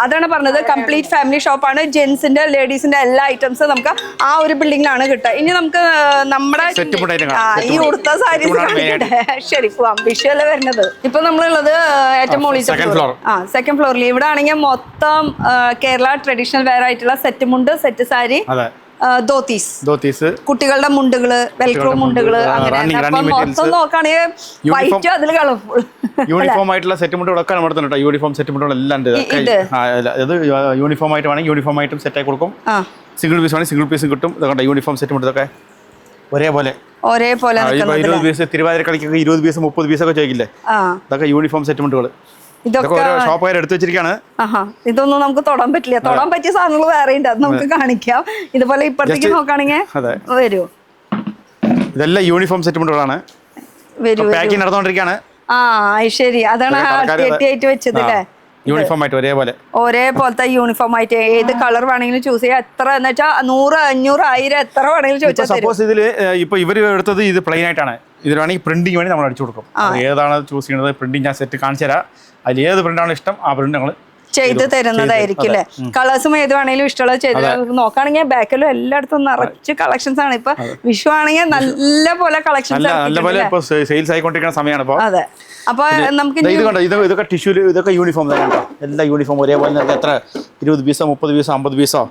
അതാണ് പറഞ്ഞത്. കംപ്ലീറ്റ് ഫാമിലി ഷോപ്പാണ്. ജെന്റ്സിന്റെ ലേഡീസിന്റെ എല്ലാ ഐറ്റംസും നമുക്ക് ആ ഒരു ബിൽഡിംഗിലാണ് കിട്ടുക. ഇനി നമുക്ക് നമ്മുടെ ഈ ഉടുത്ത സാരീസ് കാണിക്കട്ടെ. ശരി, പോവാം. വിഷയല്ല വരുന്നത്. ഇപ്പൊ നമ്മളുള്ളത് ഏറ്റവും മുകളിൽ സെക്കൻഡ് ഫ്ലോറിൽ. ഇവിടെ ആണെങ്കിൽ മൊത്തം കേരള ട്രഡീഷണൽ വെയർ ആയിട്ടുള്ള സെറ്റ് മുണ്ട്, സെറ്റ് സാരി, ധോത്തീസ്, കുട്ടികളുടെ മുണ്ടുകള്, വെൽക്രോ മുണ്ടുകള്, അങ്ങനെ മൊത്തം നോക്കുകയാണെങ്കിൽ വൈറ്റ് അതിൽ കളർഫുൾ യൂണിഫോം ആയിട്ടുള്ള സെറ്റ് മുണ്ടുകളൊക്കെ നമ്മുടെ തന്നെ. യൂണിഫോം സെറ്റ് മുണ്ടുകൾ എല്ലാം ഉണ്ട്. അത് യൂണിഫോം ആയിട്ട് വേണമെങ്കിൽ യൂണിഫോം ആയിട്ടും സെറ്റ് ആയി കൊടുക്കും. സിംഗിൾ പീസ് വേണമെങ്കിൽ സിംഗിൾ പീസും കിട്ടും. ഇതൊക്കെ യൂണിഫോം സെറ്റ് മുണ്ട് ഇതൊക്കെ ഒരേപോലെ 20 പീസ് തിരുവാതിര കളിക്കൊക്കെ 20 പീസ് 30 പീസൊക്കെ ചോദിക്കില്ലേ? ഇതൊക്കെ യൂണിഫോം സെറ്റ് മുണ്ടുകൾ. ഇതൊക്കെ ഷോപ്പുകാർ എടുത്തു വെച്ചിരിക്കുകയാണ്. ഇതൊന്നും നമുക്ക് തൊടാൻ പറ്റില്ല. തൊടാൻ പറ്റിയ സാധനങ്ങൾ വേറെ ഉണ്ട്, അത് നമുക്ക് കാണിക്കാം. ഇതുപോലെ ഇപ്പഴത്തേക്ക് നോക്കുകയാണെങ്കിൽ വരൂ. ഇതെല്ലാം യൂണിഫോം സെറ്റ് മുണ്ടുകളാണ്. പാക്കിംഗ് നടന്നുകൊണ്ടിരിക്കുകയാണ്. ശരി, അതാണ് ആയിട്ട് വെച്ചത് അല്ലേ? യൂണിഫോം ആയിട്ട് ഒരേപോലത്തെ യൂണിഫോം ആയിട്ട് ഏത് കളർ വേണമെങ്കിലും ചൂസ് ചെയ്യാം. എത്ര എന്ന് വെച്ചാൽ 100, 500, 1000 എത്ര വേണമെങ്കിലും ചോദിച്ചാൽ. സപ്പോസ് ഇതില് ഇപ്പൊ ഇവർ എടുത്തത് ഇത് പ്ലെയിൻ ആയിട്ടാണ്. ഇതിൽ വേണമെങ്കിൽ പ്രിന്റിങ് വേണ്ടി നമ്മൾ അടിച്ചു കൊടുക്കും. ഏതാണ് ചൂസ് ചെയ്യുന്നത്? പ്രിന്റിങ് ഞാൻ സെറ്റ് കാണിച്ചു തരാം. അതിൽ ഏത് പ്രിന്റാണ് ഇഷ്ടം ആ പ്രിന്റ് ഞങ്ങൾ ചെയ്ത് തരുന്നതായിരിക്കും അല്ലേ? കളേഴ്സും ഏത് വേണമെങ്കിലും ഇഷ്ടമുള്ളത് ചെയ്ത് നോക്കുകയാണെങ്കിൽ ബാക്കിലും എല്ലായിടത്തും നിറച്ച് കളക്ഷൻസ് ആണ്. ഇപ്പൊ വിഷു ആണെങ്കിൽ നല്ല പോലെ കളക്ഷൻസ് സെയിൽസ് ആയിക്കൊണ്ടിരിക്കുന്ന സമയമാണ് ഇപ്പൊ. അതെ. അപ്പൊ നമുക്ക് ഇതൊക്കെ ടിഷ്യൂല്, ഇതൊക്കെ യൂണിഫോം തന്നെ. എല്ലാ യൂണിഫോം ഒരേപോലെ എത്ര 20 പീസോ 30 പീസോ 50 പീസോ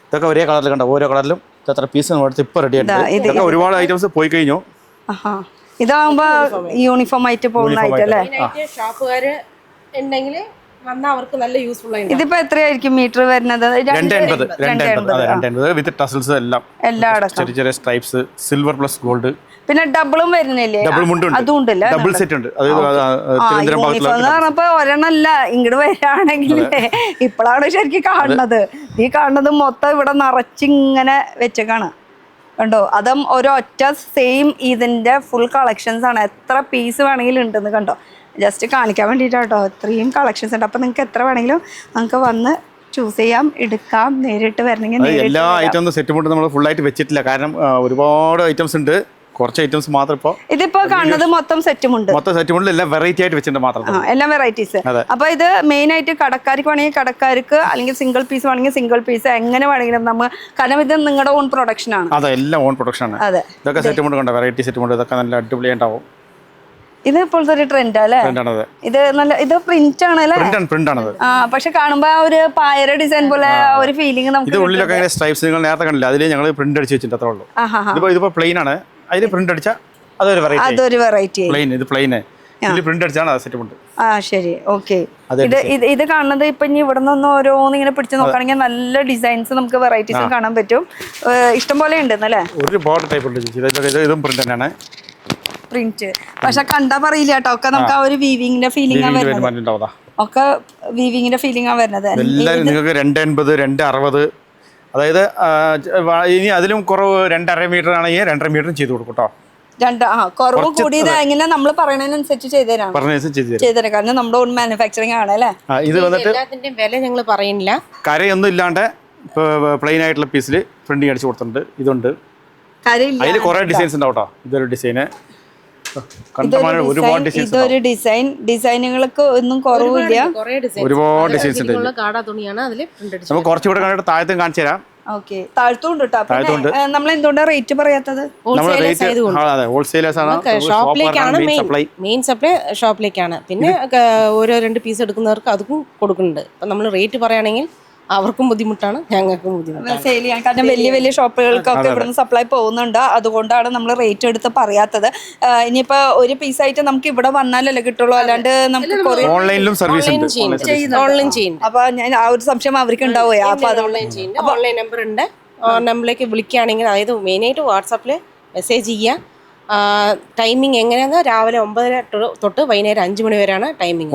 ഇതൊക്കെ ഒരേ കളറിൽ കണ്ടോ? ഓരോ കളറിലും എത്ര പീസ് എടുത്ത് ഇപ്പൊ റെഡി ആയിട്ട് ഇതൊക്കെ ഒരുപാട് ഐറ്റംസ് പോയി കഴിഞ്ഞു. ഇതാകുമ്പോ യൂണിഫോം ആയിട്ട് പോകുന്നതായിട്ടല്ലേ? ഷോപ്പുകാര് ഉണ്ടെങ്കിൽ അവർക്ക് നല്ല യൂസ്ഫുൾ ആയിട്ട്. ഇതിപ്പോ എത്രയായിരിക്കും മീറ്റർ വരുന്നത്? 280 വിത്ത് ടസൽസ് എല്ലാം ചെറിയ ചെറിയ സ്ട്രൈപ്സ്, സിൽവർ പ്ലസ് ഗോൾഡ്. പിന്നെ ഡബിളും വരുന്നില്ലേ? അതും ഉണ്ടല്ലോ. ഡബിൾ സെറ്റ് ഉണ്ട്. പറഞ്ഞപ്പോ ഒരെണ്ണല്ല ഇങ്ങോട്ട് വരികയാണെങ്കിൽ ഇപ്പോഴാണ് ശരിക്കും കാണുന്നത്. ഈ കാണുന്നത് മൊത്തം ഇവിടെ നിറച്ചിങ്ങനെ വെച്ചേക്കാണ് കണ്ടോ? അതും ഒരൊറ്റ സെയിം ഇതിന്റെ ഫുൾ കളക്ഷൻസ് ആണ്. എത്ര പീസ് വേണമെങ്കിലും ഉണ്ടെന്ന് കണ്ടോ? ജസ്റ്റ് കാണിക്കാൻ വേണ്ടിയിട്ടോ. ഇത്രയും കളക്ഷൻസ് ഉണ്ട്. അപ്പൊ നിങ്ങൾക്ക് എത്ര വേണമെങ്കിലും നമുക്ക് വന്ന് ചൂസ് ചെയ്യാം, എടുക്കാം. നേരിട്ട് വരണമെങ്കിൽ എല്ലാ ഐറ്റംസും സെറ്റ് മുണ്ട് നമ്മൾ ഫുൾ ആയിട്ട് വെച്ചിട്ടില്ല. കാരണം ഒരുപാട് ഐറ്റംസ് ഉണ്ട്. കുറച്ച് ഐറ്റംസ് മാത്രം ഇപ്പോൾ ഇതിപ്പോ കാണുന്നത് മൊത്തം സെറ്റുമുണ്ട്. മൊത്തം സെറ്റുമുണ്ട് എല്ലാം വെറൈറ്റി ആയിട്ട് വെച്ചിട്ടുണ്ട് മാത്രം. എല്ലാം വെറൈറ്റീസ്. അപ്പൊ ഇത് മെയിൻ ആയിട്ട് കടക്കാർക്ക് വേണമെങ്കിൽ കടക്കാർക്ക്, അല്ലെങ്കിൽ സിംഗിൾ പീസ് വേണമെങ്കിൽ സിംഗിൾ പീസ്, എങ്ങനെ വേണമെങ്കിലും നമ്മൾ, കാരണം ഇത് നിങ്ങളുടെ ഓൺ പ്രൊഡക്ഷൻ ആണ്. അതെ, എല്ലാം ഓൺ പ്രൊഡക്ഷൻ ആണ്. അതെ, ഇതൊക്കെ സെറ്റുമുണ്ട് കണ്ടോ, വെറൈറ്റി സെറ്റുമുണ്ട്. ഇതൊക്കെ നല്ല അടിപൊളിയായിട്ടാവും. ഇത് ഇപ്പോഴത്തെ ഒരു ട്രെൻഡ് അല്ലേ? ഇത് നല്ല, ഇത് പ്രിന്റ് ആണ് അല്ലേ? പ്രിന്റ് ആണത്. പക്ഷെ കാണുമ്പോ ഒരു പായര ഡിസൈൻ പോലെ ഒരു ഫീലിംഗ് നമുക്ക്. ഇത് ഉള്ളിലൊക്കെ ഇങ്ങനെ സ്ട്രൈപ്സ് നിങ്ങൾ നേരത്തെ കണ്ടില്ല, അതിൽ ഞങ്ങൾ പ്രിന്റ് അടിച്ച് വെച്ചിട്ട് അത്രേ ഉള്ളൂ. ഇതിപ്പോ പ്ലെയിൻ ആണ്, അതിൽ പ്രിന്റ് അടിച്ച അതൊരു വെറൈറ്റി. പ്ലെയിൻ, ഇത് പ്ലെയിൻ, ഇതിൽ പ്രിന്റ് അടിച്ചാണ് അത് സെറ്റുമുണ്ട്. ശരി, ഓക്കെ. ഇത് കാണുന്നത് ഇപ്പൊ ഇനി ഇവിടെ നിന്ന് ഓരോന്ന് ഇങ്ങനെ പിടിച്ച് നോക്കുകയാണെങ്കിൽ നല്ല ഡിസൈൻസ് നമുക്ക് വെറൈറ്റീസും കാണാൻ പറ്റും. ഇഷ്ടം പോലെ ഉണ്ട് അല്ലേ? ഒരുപാട് ടൈപ്പ് ഉണ്ട്. ഇതും പ്രിന്റ് തന്നെയാണ്. പ്രിന്റ് പക്ഷെ കണ്ടാ പറയില്ല കേട്ടോ, ഒക്കെ നമുക്ക് ആ ഒരു വീവിങ്ങിന്റെ ഫീലിംഗ് ആണ് വരുന്നത്. ഒക്കെ വീവിങ്ങിന്റെ ഫീലിംഗ് ആണ് വരുന്നത്. എല്ലാവരും നിങ്ങൾക്ക് 280, 260, അതായത് ഇനി അതിലും കുറവ് 2.5 മീറ്റർ ആണെങ്കിൽ 2.5 മീറ്ററും ചെയ്ത് കൊടുക്കും കേട്ടോ. കുറവ് കൂടിയത് എങ്ങനെ നമ്മൾ പറയുന്നതിനനുസരിച്ച് ചെയ്തുതരാം. കാരണം നമ്മുടെ ഓൺ മാനുഫാക്ചറിങ് ആണ് അല്ലേ? ഇത് വന്നിട്ട് വില ഞങ്ങൾ പറയുന്നില്ല, കരയൊന്നും ഇല്ലാണ്ട് പ്ലെയിൻ ആയിട്ടുള്ള പീസിൽ പ്രിന്റിങ് അടിച്ച് കൊടുത്തിട്ടുണ്ട്. ഇതുണ്ട്, അതിൽ കുറെ ഡിസൈൻസ് ഉണ്ടാവും കേട്ടോ. ഇതൊരു ഡിസൈന്, ഒരുപാട് ഇതൊരു ഡിസൈനുകൾക്ക് ഒന്നും കുറവില്ല. ഒരുപാട് ഡിസൈൻസ് ഉണ്ട്. നമുക്ക് കുറച്ചുകൂടെ കണ്ടിട്ട് താഴത്തും കാണിച്ചു തരാം. നമ്മൾ എന്തുകൊണ്ടാണ് റേറ്റ് പറയാത്തത്? ഹോൾസെയിലേഴ്സ് ആണ്, ഷോപ്പിലേക്കാണ് മെയിൻ സപ്ലൈ ഷോപ്പിലേക്കാണ്. പിന്നെ ഓരോ 2 പീസ് എടുക്കുന്നവർക്ക് അതും കൊടുക്കുന്നുണ്ട്. അപ്പൊ നമ്മൾ റേറ്റ് പറയുകയാണെങ്കിൽ അവർക്കും ബുദ്ധിമുട്ടാണ്, ഞങ്ങൾക്കും ബുദ്ധിമുട്ടാണ് സെയിൽ ചെയ്യാൻ. കാരണം വലിയ ഷോപ്പുകൾക്കൊക്കെ ഇവിടുന്ന് സപ്ലൈ പോകുന്നുണ്ട്, അതുകൊണ്ടാണ് നമ്മൾ റേറ്റ് എടുത്ത് പറയാത്തത്. ഇനിയിപ്പോ ഒരു പീസായിട്ട് നമുക്ക് ഇവിടെ വന്നാലല്ലേ കിട്ടുള്ളൂ, അല്ലാണ്ട് നമുക്ക് ഓൺലൈനിലും സർവീസ് ഓൺലൈൻ ചെയ്യുന്നു. അപ്പൊ ഞാൻ ആ ഒരു സംശയം അവർക്ക് ഉണ്ടാവുക. അപ്പൊ അത് ഓൺലൈൻ നമ്പർ ഉണ്ട്, നമ്പറിലേക്ക് വിളിക്കുകയാണെങ്കിൽ, അതായത് മെയിനായിട്ട് വാട്സാപ്പിൽ മെസ്സേജ് ചെയ്യുക. ടൈമിംഗ് എങ്ങനെയാണെന്ന് രാവിലെ 9 തൊട്ട് വൈകുന്നേരം 5 മണി വരെയാണ് ടൈമിംഗ്,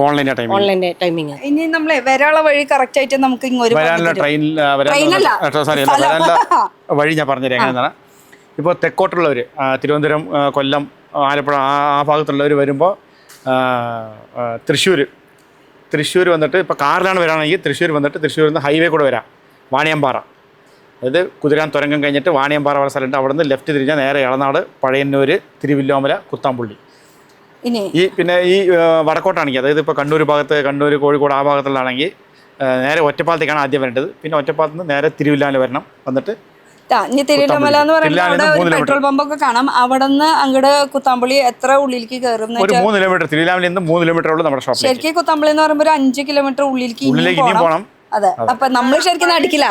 ഓൺലൈൻ്റെ ടൈമിംഗ്. ഇനി നമ്മളെ വരാനുള്ള വഴി കറക്റ്റ് ആയിട്ട് നമുക്ക് വഴി ഞാൻ പറഞ്ഞുതരാം എങ്ങനെയാണ്. ഇപ്പോൾ തെക്കോട്ടുള്ളവർ, തിരുവനന്തപുരം, കൊല്ലം, ആലപ്പുഴ ആ ഭാഗത്തുള്ളവർ വരുമ്പോൾ തൃശ്ശൂർ വന്നിട്ട് ഇപ്പോൾ കാറിലാണ് വരാണെങ്കിൽ തൃശ്ശൂർ വന്നിട്ട് തൃശ്ശൂരിൽ നിന്ന് ഹൈവേ കൂടെ വരാം, വാണിയമ്പാറ. അതായത് കുതിരാൻ തുരങ്കം കഴിഞ്ഞിട്ട് വാണിയമ്പാറ വരെ സ്ഥലമുണ്ട്. അവിടെ നിന്ന് ലെഫ്റ്റ് തിരിഞ്ഞാൽ നേരെ എളനാട്, പഴയന്നൂർ, തിരുവില്ലോമല, കുത്താമ്പുള്ളി. പിന്നെ ഈ വടക്കോട്ടാണെങ്കിൽ, അതായത് ഇപ്പോൾ കണ്ണൂർ ഭാഗത്ത്, കണ്ണൂർ, കോഴിക്കോട് ആ ഭാഗത്തുള്ളതാണെങ്കിൽ നേരെ ഒറ്റപ്പാലത്തേക്കാണ് ആദ്യം വരേണ്ടത്. പിന്നെ ഒറ്റപ്പാലത്ത് നിന്ന് നേരെ തിരുവില്ലാമല വരണം. വന്നിട്ട് തിരുവില്ലാമല എന്ന് പറയുന്നത് പെട്രോൾ പമ്പൊക്കെ കാണാം. അവിടെ നിന്ന് അങ്ങോട്ട് കുത്താമ്പുള്ളി എത്ര ഉള്ളിലേക്ക് കയറും? ഒരു 3 കിലോമീറ്റർ, തിരുവില്ലാമലയിൽ നിന്ന് 3 കിലോമീറ്റർ ഉള്ളൂ നമ്മുടെ ഷോപ്പ്. ശരിക്കും കുത്താമ്പുള്ളി എന്ന് പറയുമ്പോൾ ഒരു 5 കിലോമീറ്റർ ഉള്ളിലേക്ക് ഇനിയും പോകണം. അതെ, അപ്പൊ നമ്മൾ ശരിക്കും അടിക്കില്ല.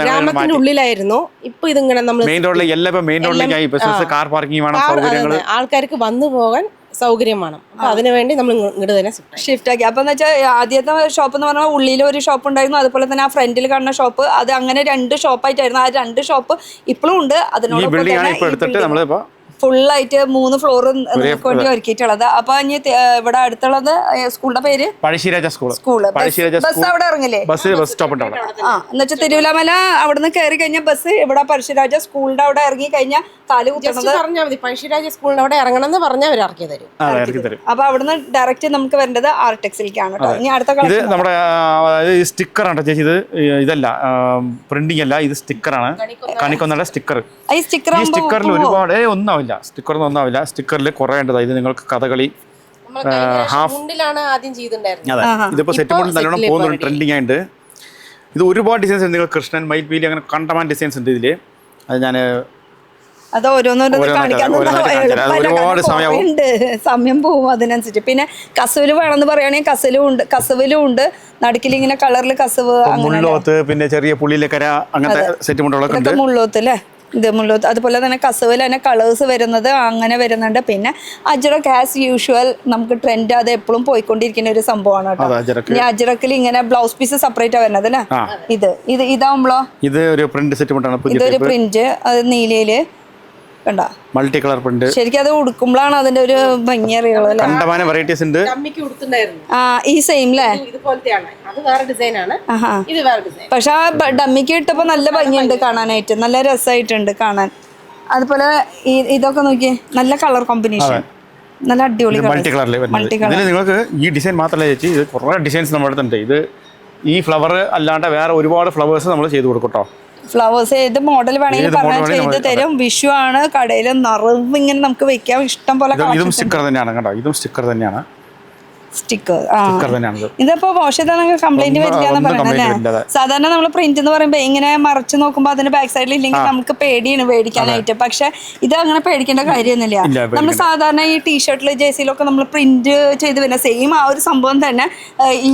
ഗ്രാമത്തിന്റെ ഉള്ളിലായിരുന്നു, ഇപ്പൊ ഇതിങ്ങനെ നമ്മൾ മെയിൻ റോഡിൽ എല്ലാം മെയിൻ റോഡിലേക്കായി. കാർ പാർക്കിംഗ് വേണം, സൗകര്യങ്ങൾ, ആൾക്കാർക്ക് വന്നു പോകാൻ സൗകര്യം വേണം. അപ്പൊ അതിനുവേണ്ടി നമ്മൾ ഇങ്ങോട്ട് തന്നെ ഷിഫ്റ്റ് ആക്കി. അപ്പൊ എന്ന് വെച്ചാൽ ആദ്യത്തെ ഷോപ്പ് എന്ന് പറഞ്ഞാൽ ഉള്ളിൽ ഒരു ഷോപ്പ് ഉണ്ടായിരുന്നു, അതുപോലെ തന്നെ ആ ഫ്രണ്ടിൽ കാണുന്ന ഷോപ്പ്, അത് അങ്ങനെ 2 ഷോപ്പായിട്ടായിരുന്നു. ആ 2 ഷോപ്പ് ഇപ്പോഴും ഉണ്ട്. അതിനോട് ഫുള്ളായിട്ട് 3 ഫ്ലോർ വേണ്ടി ഒരുക്കിയിട്ടുള്ളത്. അപ്പൊ ഇനി ഇവിടെ അടുത്തുള്ളത് സ്കൂളിന്റെ പേര് പഴശ്ശിരാജ സ്കൂള്. ബസ് അവിടെ ഇറങ്ങില്ലേ? എന്നുവെച്ചാൽ തിരുവില്ലാമല അവിടെ നിന്ന് കയറി കഴിഞ്ഞാൽ ബസ് ഇവിടെ പഴശ്ശിരാജ സ്കൂളിന്റെ അവിടെ ഇറങ്ങി കഴിഞ്ഞാൽ കാല് കുത്തുന്നത് പറഞ്ഞാൽ മതി. പഴശ്ശിരാജ സ്കൂളിന്റെ അവിടെ ഇറങ്ങണം എന്ന് പറഞ്ഞാൽ അവർ ഇറക്കി തരും. അപ്പൊ അവിടുന്ന് ഡയറക്റ്റ് നമുക്ക് വരേണ്ടത് ആർടെക്സിലേക്കാണ് കേട്ടോ. ഇനി അടുത്ത ഇത് നമ്മുടെ സ്റ്റിക്കർ ആണ് ചേച്ചി. ഇത് ഇതല്ല പ്രിന്റിംഗ് അല്ല, ഇത് സ്റ്റിക്കറാണ്. കണിക്കൊന്നയുടെ സ്റ്റിക്കർ. ഈ സ്റ്റിക്കറിൽ ഒരുപാട് ഒന്നാവില്ല, സ്റ്റിക്കറൊന്നും ഒന്നാവില്ല. സ്റ്റിക്കറിൽ കുറേ ഉണ്ട്. ഇത് നിങ്ങൾക്ക് കഥകളി ഇതിപ്പോ സെറ്റ് മോഡിൽ നല്ലോണം പോകുന്നുണ്ട്, ട്രെൻഡിങ് ആയിട്ട്. ഇത് ഒരുപാട് ഡിസൈൻസ് ഉണ്ട്. നിങ്ങൾ കൃഷ്ണൻ, മയിൽപീലി, അങ്ങനെ കണ്ടമാൻ ഡിസൈൻസ് ഉണ്ട് ഇതില്. അത് ഞാൻ ഒരുപാട് സമയം പോകും അതിനനുസരിച്ച്. പിന്നെ കസവില് വേണമെന്ന് പറയുകയാണെങ്കിൽ കസവിലും ഉണ്ട്. നടുക്കിൽ ഇങ്ങനെ കളറിൽ കസവ്, മുള്ളോത്ത്, പിന്നെ ചെറിയ പുള്ളിയിലെ കര, അങ്ങനത്തെ സെറ്റ് മോഡുകളൊക്കെ ഉണ്ട്. മുള്ളോത്ത് അല്ലേ? ഇത് മുള്ളോത്ത്. അതുപോലെ തന്നെ കസവിൽ തന്നെ കളേഴ്സ് വരുന്നത് അങ്ങനെ വരുന്നുണ്ട്. പിന്നെ അജ്രക് ആസ് യൂഷ്വൽ നമുക്ക് ട്രെൻഡ്, അത് എപ്പോഴും പോയിക്കൊണ്ടിരിക്കുന്ന ഒരു സംഭവമാണ് കേട്ടോ. ഇനി അജ്രക്കിൽ ഇങ്ങനെ ബ്ലൗസ് പീസ് സെപ്പറേറ്റ് ആ വരുന്നത് അല്ലേ? ഇതാവുമ്പളോ ഇത് ഒരു പ്രിന്റ് സെറ്റ് മോഡാണ്. ഇതൊരു പ്രിന്റ്, അത് നീലയില് കണ്ട മൾട്ടി കളർ പ്രിന്റ്. ശരിക്കും അത് ഉടുക്കുമ്പോഴാണ് അതിന്റെ ഒരു ഭംഗി അറിയുള്ളൂ. കണ്ടമാനം വെറൈറ്റീസ് ഉണ്ട്. ഈ സെയിം അല്ലേ? പക്ഷെ ആ ഡമ്മിക്ക് ഇട്ടപ്പോ നല്ല ഭംഗിയുണ്ട് കാണാനായിട്ട്, നല്ല രസമായിട്ടുണ്ട് കാണാൻ. അതുപോലെ ഇതൊക്കെ നോക്കിയേ, നല്ല കളർ കോമ്പിനേഷൻ, നല്ല അടിപൊളി മൾട്ടി കളറിൽ. നിങ്ങൾക്ക് ഈ ഡിസൈൻ മാത്രമല്ല ചേച്ചി, ഇത് കുറേ ഡിസൈൻസ് നമ്മുടെ അടുത്തുണ്ട്. ഇത് ഈ ഫ്ലവർ അല്ലാണ്ട് വേറെ ഒരുപാട് ഫ്ലവേഴ്സ് നമ്മൾ ചെയ്ത് കൊടുക്കും കേട്ടോ. ഫ്ലവേഴ്സ് ഏത് മോഡൽ വേണമെങ്കിലും പറഞ്ഞാൽ ചെയ്ത് തരും. വിഷു ആണ്, കടയിൽ നിറവ് ഇങ്ങനെ നമുക്ക് വെക്കാം, ഇഷ്ടം പോലെ. ഇതും സ്റ്റിക്കർ തന്നെയാണ് കേട്ടോ, ഇതും സ്റ്റിക്കർ തന്നെയാണ്. സ്റ്റിക്കർ ഇതിപ്പോ മോശം കംപ്ലൈന്റ് വരില്ല എന്ന് പറയുന്നത്. സാധാരണ നമ്മൾ പ്രിന്റ് എന്ന് പറയുമ്പോ ഇങ്ങനെ മറച്ചു നോക്കുമ്പോ അതിന്റെ ബാക്ക് സൈഡിൽ ഇല്ലെങ്കിൽ നമുക്ക് പേടിയാണ് മേടിക്കാനായിട്ട്. പക്ഷെ ഇത് അങ്ങനെ പേടിക്കേണ്ട കാര്യമൊന്നുമില്ല. നമ്മൾ സാധാരണ ഈ ടീഷർട്ടിൽ ജേഴ്സിയിലൊക്കെ നമ്മൾ പ്രിന്റ് ചെയ്ത് വരുന്ന സെയിം ആ ഒരു സംഭവം തന്നെ ഈ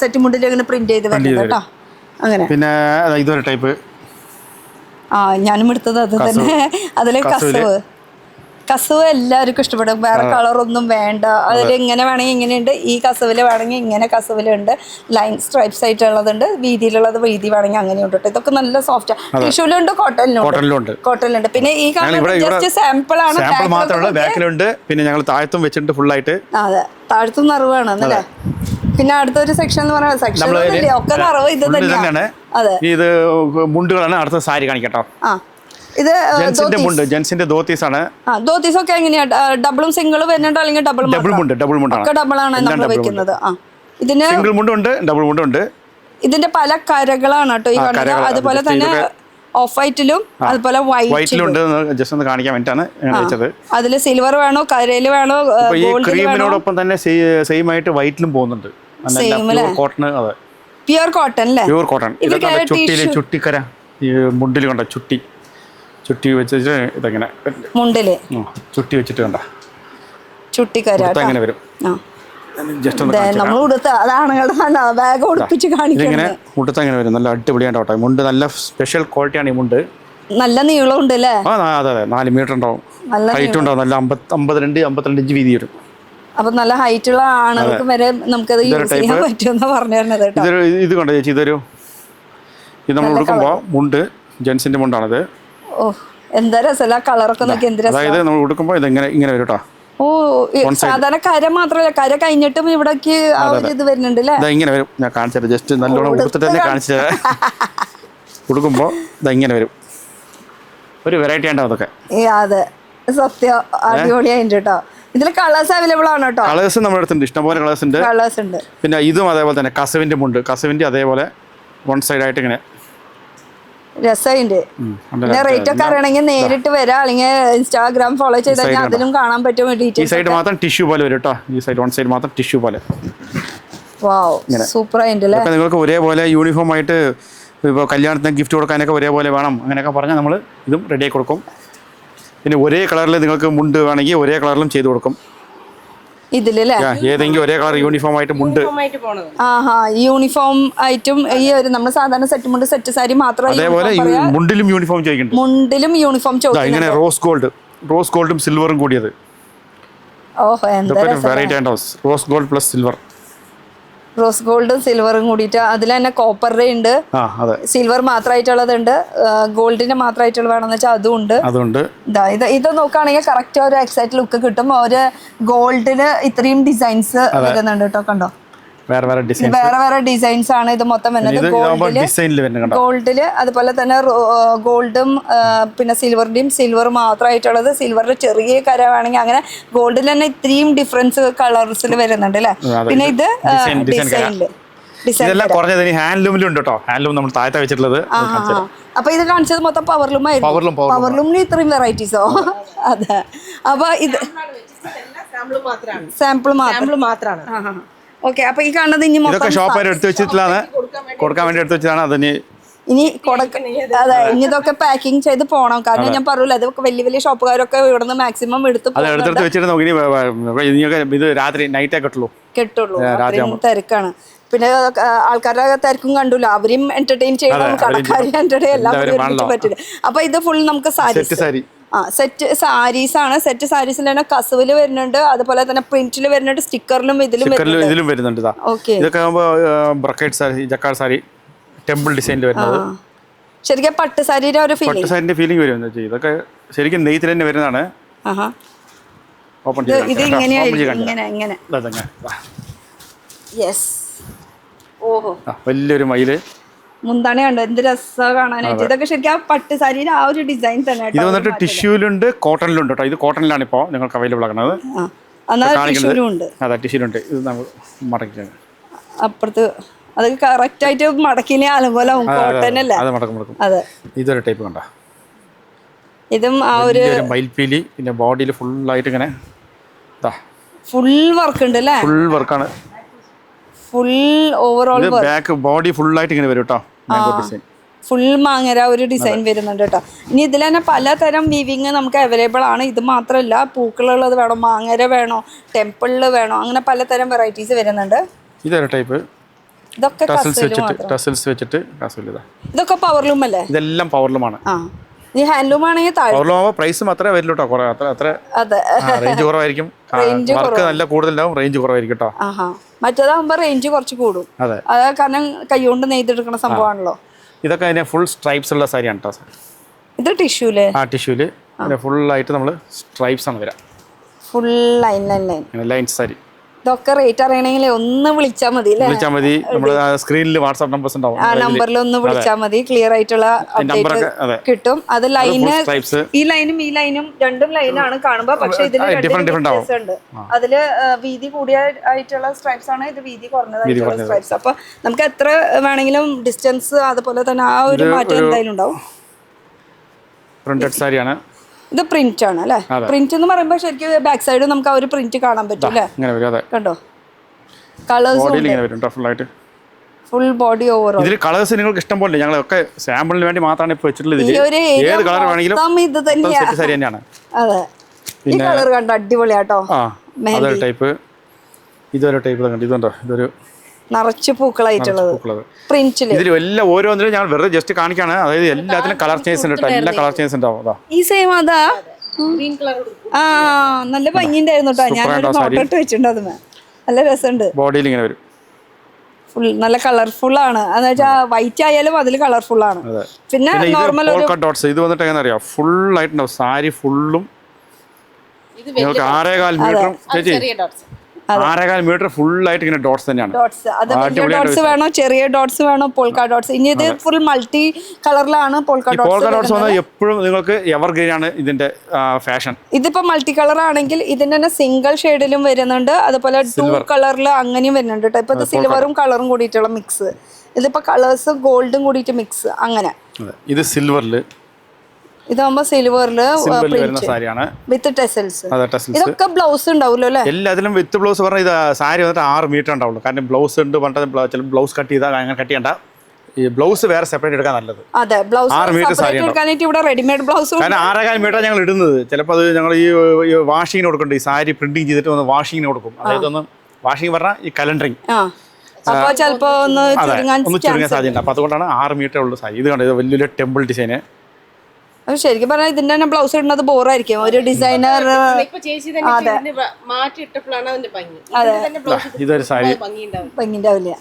സെറ്റ് മുണ്ടിൽ ഇങ്ങനെ പ്രിന്റ് ചെയ്ത് വരുന്നത് കേട്ടോ. അങ്ങനെ പിന്നെ ഇതൊരു ടൈപ്പ് ഞാനും എടുത്തത് അത് തന്നെ. അതില് കസവ് എല്ലാവർക്കും ഇഷ്ടപ്പെടും. വേറെ കളറൊന്നും വേണ്ട. അതിൽ ഇങ്ങനെ വേണമെങ്കിൽ ഇങ്ങനെയുണ്ട്, ഈ കസവില് വേണമെങ്കിൽ ഇങ്ങനെ കസവിലുണ്ട്, ലൈൻ സ്ട്രൈപ്സ് ആയിട്ടുള്ളതുണ്ട്, വീതിയിലുള്ളത് വീതി വേണമെങ്കിൽ അങ്ങനെയുണ്ട്. ഇതൊക്കെ നല്ല സോഫ്റ്റ്. ടിഷ്യൂലുണ്ട്, കോട്ടണിലുണ്ട്. പിന്നെ ഈ ജസ്റ്റ് സാമ്പിൾ ആണ്, ബാക്കിലുണ്ട്. പിന്നെ ഞങ്ങൾ താഴത്തും വെച്ചിട്ടുണ്ട് ഫുൾ ആയിട്ട്. അതെ, താഴത്തും നിറവാണ് അല്ലേ. പിന്നെ അടുത്തൊരു സെക്ഷൻ എന്ന് പറയുന്നത് സെക്ഷൻ ഒക്കെ നിറവ് ഇത് തന്നെയാണ്. അതെ, ഇത് മുണ്ടുകളാണ്. അടുത്ത സാരി കാണിക്കട്ടോ. ഇത് ജെൻസിന്റെ ധോത്തീസ് ആണ്. ധോത്തീസ് ഒക്കെ എങ്ങനെയാ? ഡബിളും സിംഗിളും വരുന്നുണ്ടോ അല്ലെങ്കിൽ ഡബിൾ ആണ് നമ്മൾ വെക്കുന്നത്? ഇതിന് സിംഗിൾ മുണ്ടുണ്ട്, ഡബിൾ മുണ്ടുണ്ട്. ഇതിന്റെ പല കരകളാണ് കേട്ടോ ഈ കാണുന്നത്. അതുപോലെ തന്നെ ഓഫ് വൈറ്റിലും അതുപോലെ വൈറ്റിലുണ്ട്. ജസ്റ്റ് ഒന്ന് കാണിക്കാൻ വേണ്ടിട്ടാണ് വെച്ചത്. അതില് സിൽവർ വേണോ, കരയില് വേണോ, ക്രീമിനോടൊപ്പം തന്നെ സെയിം ആയിട്ട് വൈറ്റിലും പോകുന്നുണ്ട്. പ്യുർ കോട്ടൺ അല്ലേ? Pure cotton. ചുട്ടിക്കര ഈ മുണ്ടിൽ കണ്ട ചുട്ടി വെച്ചിട്ട് ഇതെങ്ങനെ മുണ്ടില് ചുട്ടി വെച്ചിട്ട് കണ്ട ചുട്ടിക്കര അങ്ങനെ വരും. നമ്മൾ ഉടുത്ത അതാണ് ബാഗ് ഉടുപ്പിച്ച് കാണിക്കുന്നത്. മുട്ടത്ത് അങ്ങനെ വരും. നല്ല അടിപൊളിയാണ് കേട്ടോ. മുണ്ട് നല്ല സ്പെഷ്യൽ ക്വാളിറ്റിയാണ് ഈ മുണ്ട്. നല്ല നീളം ഉണ്ട് അല്ലേ? അതെ, 4 മീറ്റർ ഉണ്ടാവും. ഹൈറ്റ് ഉണ്ടാവും. നല്ല 52 ഇഞ്ച് വീതി വരും. അപ്പൊ നല്ല ഹൈറ്റ് ഉള്ള ആണുങ്ങൾക്ക് വരെ നമുക്കത് യൂസ് ചെയ്യാൻ പറ്റുമെന്ന് പറഞ്ഞു തരുന്നത് കേട്ടോ. ഇത് കണ്ടോ ചേച്ചി, ഇത് നമ്മൾ ഉടുക്കുമ്പോ മുണ്ട് ജെൻസിന്റെ മുണ്ടാണത്. ഓ, എന്താ രസമല്ല കളറൊക്കെ നോക്കി. എന്ത് രസം. അതായത് നമ്മൾ ഉടുക്കുമ്പോ ഇത് ഇങ്ങനെ വരും കേട്ടോ. ഓ, സാധാരണ കര മാത്രല്ല, കര കഴിഞ്ഞിട്ടും ഇവിടേക്ക് ഇത് വരുന്നുണ്ട് അല്ലേ? ഇങ്ങനെ വരും. ഞാൻ കാണിച്ചു ജസ്റ്റ് നല്ലോണം ഉടുത്തിട്ട് തന്നെ കാണിച്ചു ഉടുക്കുമ്പോ ഇങ്ങനെ വരും. ഒരു വെറൈറ്റി ഉണ്ടാവും അതൊക്കെ. അതെ, സത്യം അടിപൊളിയായിട്ട് കേട്ടോ. ഇതിൽ കളേഴ്സ് അവൈലബിൾ ആണ് കേട്ടോ. കളേഴ്സ് നമ്മുടെ അടുത്തുണ്ട്, ഇഷ്ടംപോലെ കളേഴ്സ് ഉണ്ട്. പിന്നെ ഇതും അതേപോലെ തന്നെ കസവിന്റെ മുണ്ട്. കസവിന്റെ അതേപോലെ വൺ സൈഡ് ആയിട്ട് ഇങ്ങനെ രസമുണ്ട്. പിന്നെ റേറ്റ് ഒക്കെ അറിയണമെങ്കിൽ നേരിട്ട് വരാം, അല്ലെങ്കിൽ ഇൻസ്റ്റാഗ്രാം ഫോളോ ചെയ്ത് കഴിഞ്ഞാൽ അതിലും കാണാൻ പറ്റും. ഈ സൈഡ് മാത്രം ടിഷ്യൂ പോലെ വരും കേട്ടോ. ഈ സൈഡ് വൺ സൈഡ് മാത്രം ടിഷ്യൂ പോലെ. വാവ്, സൂപ്പർ ആയിട്ടല്ലേ. നിങ്ങൾക്ക് ഒരേപോലെ യൂണിഫോം ആയിട്ട് ഇപ്പോൾ കല്യാണത്തിന് ഗിഫ്റ്റ് കൊടുക്കാനൊക്കെ ഒരേപോലെ വേണം അങ്ങനെയൊക്കെ പറഞ്ഞാൽ നമ്മൾ ഇതും റെഡിയാക്കി കൊടുക്കും. പിന്നെ ഒരേ കളറിൽ നിങ്ങൾക്ക് മുണ്ട് വേണമെങ്കിൽ ഒരേ കളറിലും ചെയ്ത് കൊടുക്കും. ഇതിലല്ലേ ഏതെങ്കിലും ഒരേ കളർ യൂണിഫോം ആയിട്ട് മുണ്ട്. യൂണിഫോം ആയിട്ടും ഈ ഒരു നമ്മൾ സാധാരണ സെറ്റ് മുണ്ട്, സെറ്റ് സാരി മാത്രമേ. അതേപോലെ മുണ്ടിലും യൂണിഫോം ചോദിക്കുന്നുണ്ട്. മുണ്ടിലും യൂണിഫോം ചോദിക്കും. ഇങ്ങനെ റോസ് ഗോൾഡും സിൽവറും കൂടിയത്. ഓഹോ, എന്താ വെറൈറ്റി ആണ്. Rose gold plus silver. Rose ഗോൾഡും സിൽവറും കൂടിയിട്ട് അതിൽ തന്നെ കോപ്പറിന്റെ ഉണ്ട്, സിൽവർ മാത്രമായിട്ടുള്ളതുണ്ട്, ഗോൾഡിന്റെ മാത്രമായിട്ടുള്ള വേണമെന്ന് വെച്ചാൽ അതുണ്ട്. ഇത് നോക്കുകയാണെങ്കിൽ കറക്റ്റ് ഒരു എക്സാക്ട് ലുക്ക് കിട്ടും. ഒരു ഗോൾഡിന് ഇത്രയും ഡിസൈൻസ് വരുന്നുണ്ട് കേട്ടോ. കണ്ടോ, വേറെ വേറെ ഡിസൈൻസ് ആണ് ഇത് മൊത്തം വരുന്നത്. ഗോൾഡില് അതുപോലെ തന്നെ ഗോൾഡും പിന്നെ സിൽവറിന്റെയും സിൽവർ മാത്രമായിട്ടുള്ളത്. സിൽവറിന്റെ ചെറിയ കര വേണമെങ്കിൽ അങ്ങനെ ഗോൾഡിൽ തന്നെ ഇത്രയും ഡിഫറൻസ് കളേഴ്സിൽ വരുന്നുണ്ട് അല്ലേ. പിന്നെ ഇത് ഡിസൈനില് നമ്മൾ താഴത്തെ വെച്ചിട്ടുള്ളത്. അപ്പൊ ഇത് കാണിച്ചത് മൊത്തം പവർലൂമിന് ഇത്രയും വെറൈറ്റീസോ? അതെ. അപ്പൊ ഇത് സാമ്പിൾ മാത്രമാണ്. ഓക്കെ, അപ്പൊ ഈ കാണുന്നത് ഇനി ഷോപ്പായിട്ട് എടുത്ത് വെച്ചിട്ടുള്ളതാണ്, കൊടുക്കാൻ വേണ്ടി എടുത്ത് വെച്ചതാണ്. അതിന് ഇനി അതെ, ഇനി ഇതൊക്കെ പാക്കിംഗ് ചെയ്ത് പോണം. കാരണം ഞാൻ പറയൂല, അതൊക്കെ വലിയ ഷോപ്പുകാരൊക്കെ ഇവിടുന്ന് മാക്സിമം എടുത്ത് വെച്ചിട്ട് നോക്കി. ഇത് രാത്രി നൈറ്റേ കിട്ടുള്ളൂ. തിരക്കാണ്. പിന്നെ ആൾക്കാരുടെ തിരക്കും കണ്ടല്ലോ, അവരും എന്റർടൈൻ ചെയ്യണം, കടക്കാരെ എന്റർടൈൻ എല്ലാം പറ്റില്ല. അപ്പൊ ഇത് ഫുൾ നമുക്ക് സാരി സെറ്റ് സാരീസ് ആണ്. സെറ്റ് സാരീസിൽ തന്നെ കസവില് വരുന്നുണ്ട്, അതുപോലെ തന്നെ പ്രിന്റില് വരുന്നുണ്ട്, സ്റ്റിക്കറിലും ഇതിലും വരുന്നുണ്ട്. ടെമ്പിൾ ഡിസൈനിൽ വരുന്നത്. ശരിക്കും പട്ട് സാരിയുടെ ഒരു ഫീലിംഗ് വരും. ഇതൊക്കെ ശരിക്കും നെയ്ത്തിൽ തന്നെ വരുന്നതാണ്. ഇത് ഇങ്ങനെ വലിയൊരു മയില് മുന്താണി കണ്ടോ, എന്ത് രസം കാണാനായിട്ട്. ഇതൊക്കെ ശരിക്കും പട്ട് സാരിയുടെ ആ ഒരു ഡിസൈൻ തന്നെ. ഇത് വന്നിട്ട് ടിഷ്യൂലുണ്ട്, കോട്ടണിലുണ്ട് കേട്ടോ. ഇത് കോട്ടണിലാണ് ഇപ്പോൾ നിങ്ങൾക്ക് അവൈലബിൾ ആക്കുന്നത്. ടിഷ്യൂലുണ്ട്. അതെ, ടിഷ്യൂലുണ്ട്. ഇത് നമ്മൾ മടക്കി അപ്പുറത്ത് അത് കറക്റ്റ് ആയിട്ട് മടക്കിനെ അലങ്കോലാവും കോട്ടൺ അല്ലേ? അത് മടക്കും. അതെ, ഇതൊരു ടൈപ്പ് കണ്ട, ഇതും ആ ഒരു മയിൽപ്പീലി, പിന്നെ ബോഡിയിൽ ഫുള്ളായിട്ട് ഇങ്ങനെ ഫുൾ വർക്ക് ഉണ്ട് അല്ലേ? ഫുൾ വർക്കാണ്, ഫുൾ ഓവറോൾ ബാക്ക് ബോഡി ഫുള്ളായിട്ട് ഇങ്ങനെ വരും കേട്ടോ. ഡിസൈൻ ഫുൾ മാങ്ങര ഒരു ഡിസൈൻ വരുന്നുണ്ട് കേട്ടോ. ഇനി ഇതിൽ തന്നെ പലതരം വീവിങ് നമുക്ക് അവൈലബിൾ ആണ്. ഇത് മാത്രമല്ല, പൂക്കളുള്ളത് വേണോ, മാങ്ങര വേണോ, ടെമ്പിളിൽ വേണോ, അങ്ങനെ പലതരം വെറൈറ്റീസ് വരുന്നുണ്ട്. ഇതൊരു ടൈപ്പ്, ഇതൊക്കെ ടസൽസ് വെച്ചിട്ട് ഇതൊക്കെ പവർലൂം അല്ലേ? ഇതെല്ലാം പവർലൂമാണ്. ഈ ഹാൻഡ്ലൂം ആണെങ്കിൽ പവർലൂം പ്രൈസ് മാത്രമേ വരില്ല കേട്ടോ, അത്ര റേഞ്ച് കുറവായിരിക്കും. വർക്ക് നല്ല കൂടുതലാവും, റേഞ്ച് കുറവായിരിക്കും കേട്ടോ. മറ്റേതാകുമ്പോ റേഞ്ച് കുറച്ച് കൂടും. അതെ, കാരണം കൈകൊണ്ട് നെയ്തെടുക്കുന്ന സംഭവമാണല്ലോ. ഇതൊക്കെ അതിനെ ഫുൾ സ്ട്രൈപ്സ് ഉള്ള സാരിയാണ് കേട്ടോ. ഇത് ടിഷ്യൂല്, ടിഷ്യൂല് ഫുള്ളായിട്ട് നമ്മൾ സ്ട്രൈപ്സ് ആണ് വരാം, ഫുൾ ലൈൻ ലൈൻസ് സാരി. ഇതൊക്കെ റേറ്റ് അറിയണമെങ്കിൽ ഒന്ന് വിളിച്ചാൽ മതി. നമ്മുടെ സ്ക്രീനിൽ വാട്സ്ആപ്പ് നമ്പേഴ്സ് ഉണ്ടാവും, ആ നമ്പറിൽ ഒന്ന് വിളിച്ചാൽ മതി. ക്ലിയർ ആയിട്ടുള്ള അപ്ഡേറ്റ് കിട്ടും. അത് ലൈന്, ഈ ലൈനും രണ്ടും ലൈനാണ് കാണുമ്പോ, പക്ഷെ ഇതിന് വ്യത്യാസം ഉണ്ട്. അതില് വീതി കൂടിയ ആയിട്ടുള്ള സ്ട്രൈപ്സ് ആണ്, ഇത് വീതി കുറഞ്ഞതായിട്ടുള്ള സ്ട്രൈപ്സ്. അപ്പൊ നമുക്ക് എത്ര വേണമെങ്കിലും ഡിസ്റ്റൻസ് അതുപോലെ തന്നെ ആ ഒരു മാറ്റം എന്തായാലും ഉണ്ടാവും. പ്രിന്റഡ് സാരിയാണ്. ഇത് പ്രിന്റ് ആണ് അല്ലേ? പ്രിന്റ് എന്ന് പറയുമ്പോൾ ശരിക്കും ബാക്ക് സൈഡ് നമുക്ക് ആ ഒരു പ്രിന്റ് കാണാൻ പറ്റും അല്ലേ? കണ്ടോ, കളേഴ്സ് ഫുൾ ബോഡി ഓവറോൾ. ഇതിൽ കളേഴ്സ് നിങ്ങൾക്ക് ഇഷ്ടം പോലെ, ഞങ്ങളൊക്കെ സാമ്പിളിന് വേണ്ടി മാത്രമാണ് ഇപ്പോൾ വെച്ചിട്ടുള്ളത്. ഏത് കളർ വേണമെങ്കിലും ഇത് തന്നെയാണ്. അതെ, ഈ കളർ കണ്ടോ, അടിപൊളിയാട്ടോ. അതൊരു ടൈപ്പ്, ഇതൊരു ടൈപ്പ് കണ്ടോ, ഇതുണ്ടോ, ഇതൊരു നിറച്ച് പൂക്കളായിട്ടുള്ളത് പ്രിന്റില്. ഇതിൽ എല്ലാം ഓരോന്നിലും ഞാൻ വെറുതെ ജസ്റ്റ് കാണിക്കാണ്. അതായത് എല്ലാത്തിനും കളർ ചേഞ്ച് ഉണ്ട് കേട്ടോ, എല്ലാ കളർ ചേഞ്ച് ഉണ്ടാവും. ഈ സെയിം അതാ, നല്ല ഭംഗിയുണ്ടായിരുന്നു കേട്ടോ. ഞാനൊരു ഫോട്ടോ ഇട്ട് വെച്ചിട്ടുണ്ട്, അത് നല്ല രസമുണ്ട്. ബോഡിയിൽ ഇങ്ങനെ വരും, ഫുൾ നല്ല കളർഫുൾ ആണ്. എന്ന് വെച്ചാൽ വൈറ്റ് ആയാലും അതിൽ കളർഫുൾ ആണ്. പിന്നെ നോർമൽ ഡോട്ട്സ് ഇത് വന്നിട്ട് എങ്ങനെ അറിയാം, ഫുൾ ആയിട്ടുണ്ടാവും സാരി ഫുള്ളും. നിങ്ങൾക്ക് 6.25 മീറ്ററും ചേച്ചി, 6.25 മീറ്റർ ഫുൾ ആയിട്ട് ഇങ്ങനെ ഡോട്ട്സ് തന്നെയാണ്. ഡോട്ട്സ് വേണോ, ചെറിയ ഡോട്ട്സ് വേണോ, പോൾക്ക ഡോട്ട്സ്. ഇനി ഇത് ഫുൾ മൾട്ടി കളറിലാണ് പോൾക്ക ഡോട്ട്സ് വന്നാൽ എപ്പോഴും നിങ്ങൾക്ക് എവർഗ്രീൻ ആണ് ഇതിന്റെ ഫാഷൻ. ഇതിപ്പോ മൾട്ടി കളർ ആണെങ്കിൽ ഇതിന്റെ തന്നെ സിംഗിൾ ഷെയ്ഡിലും വരുന്നുണ്ട്, അതുപോലെ 2 കളറിൽ അങ്ങനെയും വരുന്നുണ്ട് കേട്ടോ. ഇപ്പൊ ഇത് സിൽവറും കളറും കൂടിയിട്ടുള്ള മിക്സ്. ഇതിപ്പോ കളേഴ്സ് ഗോൾഡും കൂടിയിട്ട് മിക്സ് അങ്ങനെ. ഇത് സിൽവറില്, ഇതാകുമ്പോ സിൽവറില് വിത്ത് ടെസൽസ്. ഇതൊക്കെ ബ്ലൗസ് ഉണ്ടാവുമല്ലോ അല്ലേ? എല്ലാത്തിലും വിത്ത് ബ്ലൗസ് പറഞ്ഞാൽ ഇത് സാരി വന്നിട്ട് 6 മീറ്റർ ഉണ്ടാവുള്ളൂ. കാരണം ബ്ലൗസ് ഉണ്ട് പറഞ്ഞാൽ ബ്ലൗസ് കട്ട് ചെയ്താൽ അങ്ങനെ കട്ട് ചെയ്യണ്ട, ഈ ബ്ലൗസ് വേറെ സെപ്പറേറ്റ് എടുക്കാൻ നല്ലത്. അതെ, ബ്ലൗസ് 6 മീറ്റർ സാരി ഇവിടെ റെഡിമെയ്ഡ് ബ്ലൗസ്. കാരണം 6.25 മീറ്റർ ഞങ്ങൾ ഇടുന്നത്. ചിലപ്പോൾ അത് ഞങ്ങൾ ഈ വാഷിങ്ങിന് കൊടുക്കുന്നുണ്ട്, ഈ സാരി പ്രിന്റിങ് ചെയ്തിട്ട് ഒന്ന് വാഷിങ്ങിന് കൊടുക്കും. അതായത് ഒന്ന് വാഷിങ് പറഞ്ഞാൽ ഈ കലണ്ടറിങ്, അപ്പൊ ചിലപ്പോ ഒന്ന് ചുരുങ്ങാൻ സാധ്യത. അപ്പൊ അതുകൊണ്ടാണ് 6 മീറ്റർ ഉള്ള സാരി. ഇത് കണ്ടത് വലിയൊരു ടെമ്പിൾ ഡിസൈന്. ശരിക്കും പറഞ്ഞാൽ ഇതിന്റെ തന്നെ ബ്ലൗസ് ഇടുന്നത് ബോറായിരിക്കും. ഒരു ഡിസൈനർ ഇതൊരു സാരി ഭംഗിണ്ടാവില്ല.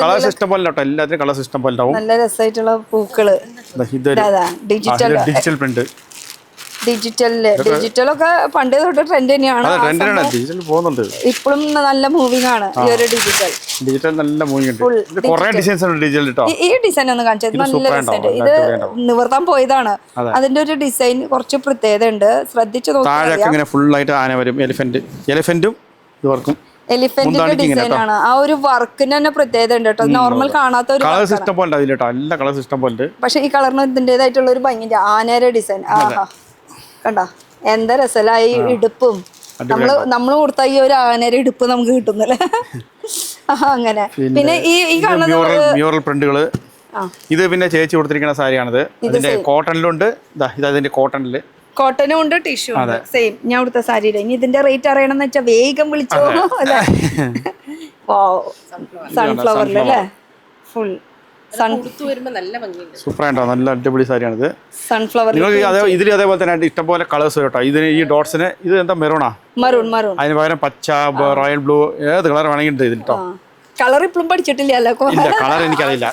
കളർ സിസ്റ്റം പോലെ എല്ലാത്തിനും കളർ സിസ്റ്റം പോലെ ഉണ്ടാവും. നല്ല രസമായിട്ടുള്ള പൂക്കള്. ഡിജിറ്റൽ പ്രിന്റ്, ഡിജിറ്റലൊക്കെ പണ്ടേ തൊട്ട് ട്രെൻഡ് തന്നെയാണ്. ഇപ്പോഴും നല്ല മൂവിംഗ് ആണ് ഈ ഒരു ഡിജിറ്റൽ നല്ല മൂവിംഗ് ഉണ്ട്. കുറേ ഡിസൈൻസ് ഉണ്ട് ഡിജിറ്റൽ ട്ടോ. ഈ ഡിസൈൻ ഒന്ന് കാണിച്ചത് നല്ല രസമുണ്ട്. ഇത് നിവർത്താൻ പോയതാണ്. അതിന്റെ ഒരു ഡിസൈൻ കുറച്ച് പ്രത്യേകത ഉണ്ട്, ശ്രദ്ധിച്ചു നോക്കിയാൽ ഫുൾ ആയിട്ട് ആന വരും. എലിഫന്റും ഇവർക്കും എലിഫന്റിന്റെ ഡിസൈൻ ആണ്. ആ ഒരു വർക്കിന് തന്നെ പ്രത്യേകത ഉണ്ട് കേട്ടോ. നോർമൽ കാണാത്ത ഒരു കളർ സിസ്റ്റം പോലെ എല്ലാ കളർ സിസ്റ്റം പോലെ. പക്ഷെ ഈ കളറിന് ഇതിന്റേതായിട്ടുള്ള ഒരു ഭംഗിന്റെ ആനയുടെ ഡിസൈൻ കണ്ടോ, എന്താ രസലായി. ഇടുപ്പും നമ്മള് കൊടുത്ത ഈ ഒരു ആനയുടെ ഇടുപ്പ് നമുക്ക് കിട്ടുന്നല്ലേ. അങ്ങനെ പിന്നെ ഈ മ്യൂറൽ പ്രിന്റുകള്. ഇത് പിന്നെ ചേച്ചി കൊടുത്തിരിക്കുന്ന സാരിയാണിത്. ഇതിന്റെ കോട്ടണിലുണ്ട്, ഇതിന്റെ കോട്ടനും ഉണ്ട്, ടിഷ്യൂ ഉണ്ട്. സെയിം ഞാൻ കൊടുത്ത സാരിയുടെ. ഇനി ഇതിന്റെ റേറ്റ് അറിയണമെന്ന് വെച്ചാൽ വേഗം വിളിച്ചോ അല്ലേ. സൺഫ്ലവറിലല്ലേ ഫുൾ സൂപ്പറായിട്ടോ, നല്ല അടിപൊളി സാരിയാണിത്. സൺഫ്ലവർ ഇതിൽ അതേപോലെ തന്നെ ഇഷ്ടംപോലെ കളേഴ്സ് കേട്ടോ. ഇതിന് ഈ ഡോട്ട്സിന് ഇത് എന്താ മെറൂണാ, മറൂൺ. അതിന് പകരം പച്ച, റോയൽ ബ്ലൂ, ഏത് കളർ വേണമെങ്കിൽ ഇതിൽ കേട്ടോ. കളർ ഇപ്പോഴും പഠിച്ചിട്ടില്ല, കളർ എനിക്കറിയില്ല.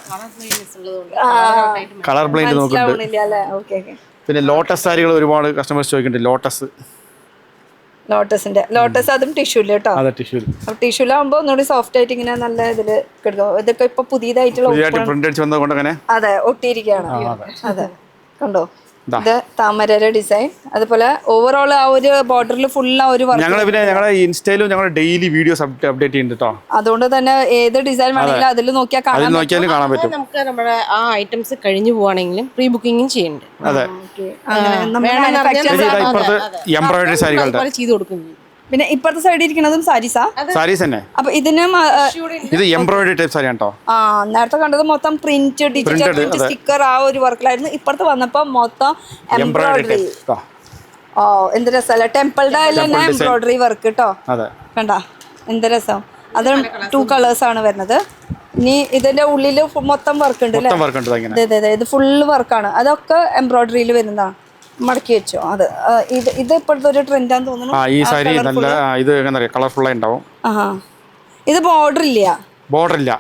കളർ ബ്ലൈൻഡ് നോക്കുന്നുണ്ട്. പിന്നെ ലോട്ടസ് സാരികൾ ഒരുപാട് കസ്റ്റമേഴ്സ് ചോദിക്കുന്നുണ്ട്. ലോട്ടസ് അതും ടിഷ്യൂല് കേട്ടോ. ടിഷ്യൂലാകുമ്പോ ഒന്നുകൂടി സോഫ്റ്റ് ആയിട്ട് ഇങ്ങനെ നല്ല ഇതില് കിടക്കും. ഇതൊക്കെ ഇപ്പൊ പുതിയതായിട്ടുള്ള പ്രിന്റ് അടിച്ച് വന്നതുകൊണ്ട് അങ്ങനെ അതെ ഒട്ടിയിരിക്കുകയാണ്. അതെ കണ്ടോ, ഇത് താമരയുടെ ഡിസൈൻ. അതുപോലെ ഓവറോൾ ആ ഒരു ബോർഡറിൽ ഫുൾ ആ ഒരു വർക്ക്. ഞങ്ങളുടെ ഇൻസ്റ്റയിലും ഞങ്ങൾ ഡെയിലി വീഡിയോസ് അപ്ഡേറ്റ് ചെയ്യുന്നുണ്ട് കേട്ടോ. അതുകൊണ്ട് തന്നെ ഏത് ഡിസൈൻ വേണമെങ്കിലും അതിൽ നോക്കിയാൽ കാണാൻ പറ്റും. നമുക്ക് നമ്മുടെ ആ ഐറ്റംസ് കഴിഞ്ഞു പോവാണെങ്കിലും പ്രീ ബുക്കിംഗും ചെയ്യുന്നുണ്ട്. അതെ, എംബ്രോയിഡറി സാരികളുടെ ചെയ്ത് കൊടുക്കും. പിന്നെ ഇപ്പുറത്തെ സൈഡിൽ ഇരിക്കുന്നതും സാരീസാ? സാരീസ് തന്നെ. അപ്പൊ ഇതിന് ഇത് എംബ്രോയിഡറി ടൈപ്പ് സാരി കേട്ടോ. ആ, നേരത്തെ കണ്ടത് മൊത്തം പ്രിന്റ്, ഡിജിറ്റൽ പ്രിന്റ്, സ്റ്റിക്കർ ആ ഒരു വർക്കിലായിരുന്നു. ഇപ്പുറത്ത് വന്നപ്പോ മൊത്തം എംബ്രോയിഡറി. ഓ, എന്ത് രസമല്ലേ, ടെമ്പിളുടെ തന്നെ എംബ്രോയിഡറി വർക്ക് കേട്ടോ. കണ്ട എന്ത് രസം. അത് 2 കളേഴ്സ് ആണ് വരുന്നത്. ഇനി ഇതിന്റെ ഉള്ളില് മൊത്തം വർക്ക് ഉണ്ട് അല്ലേ? ഇത് ഫുള്ള് വർക്കാണ്. അതൊക്കെ എംബ്രോയിഡറിയിൽ വരുന്നതാണ്. മടക്കി വെച്ചോ. അത് ഇത് ഇപ്പോഴത്തെ ഒരു ട്രെൻഡാന്ന് തോന്നുന്നു. ഈ സാരി നല്ല ഇത് കളർഫുൾ ആയി ഉണ്ടാവും. ഇത് ബോർഡർ ഇല്ല.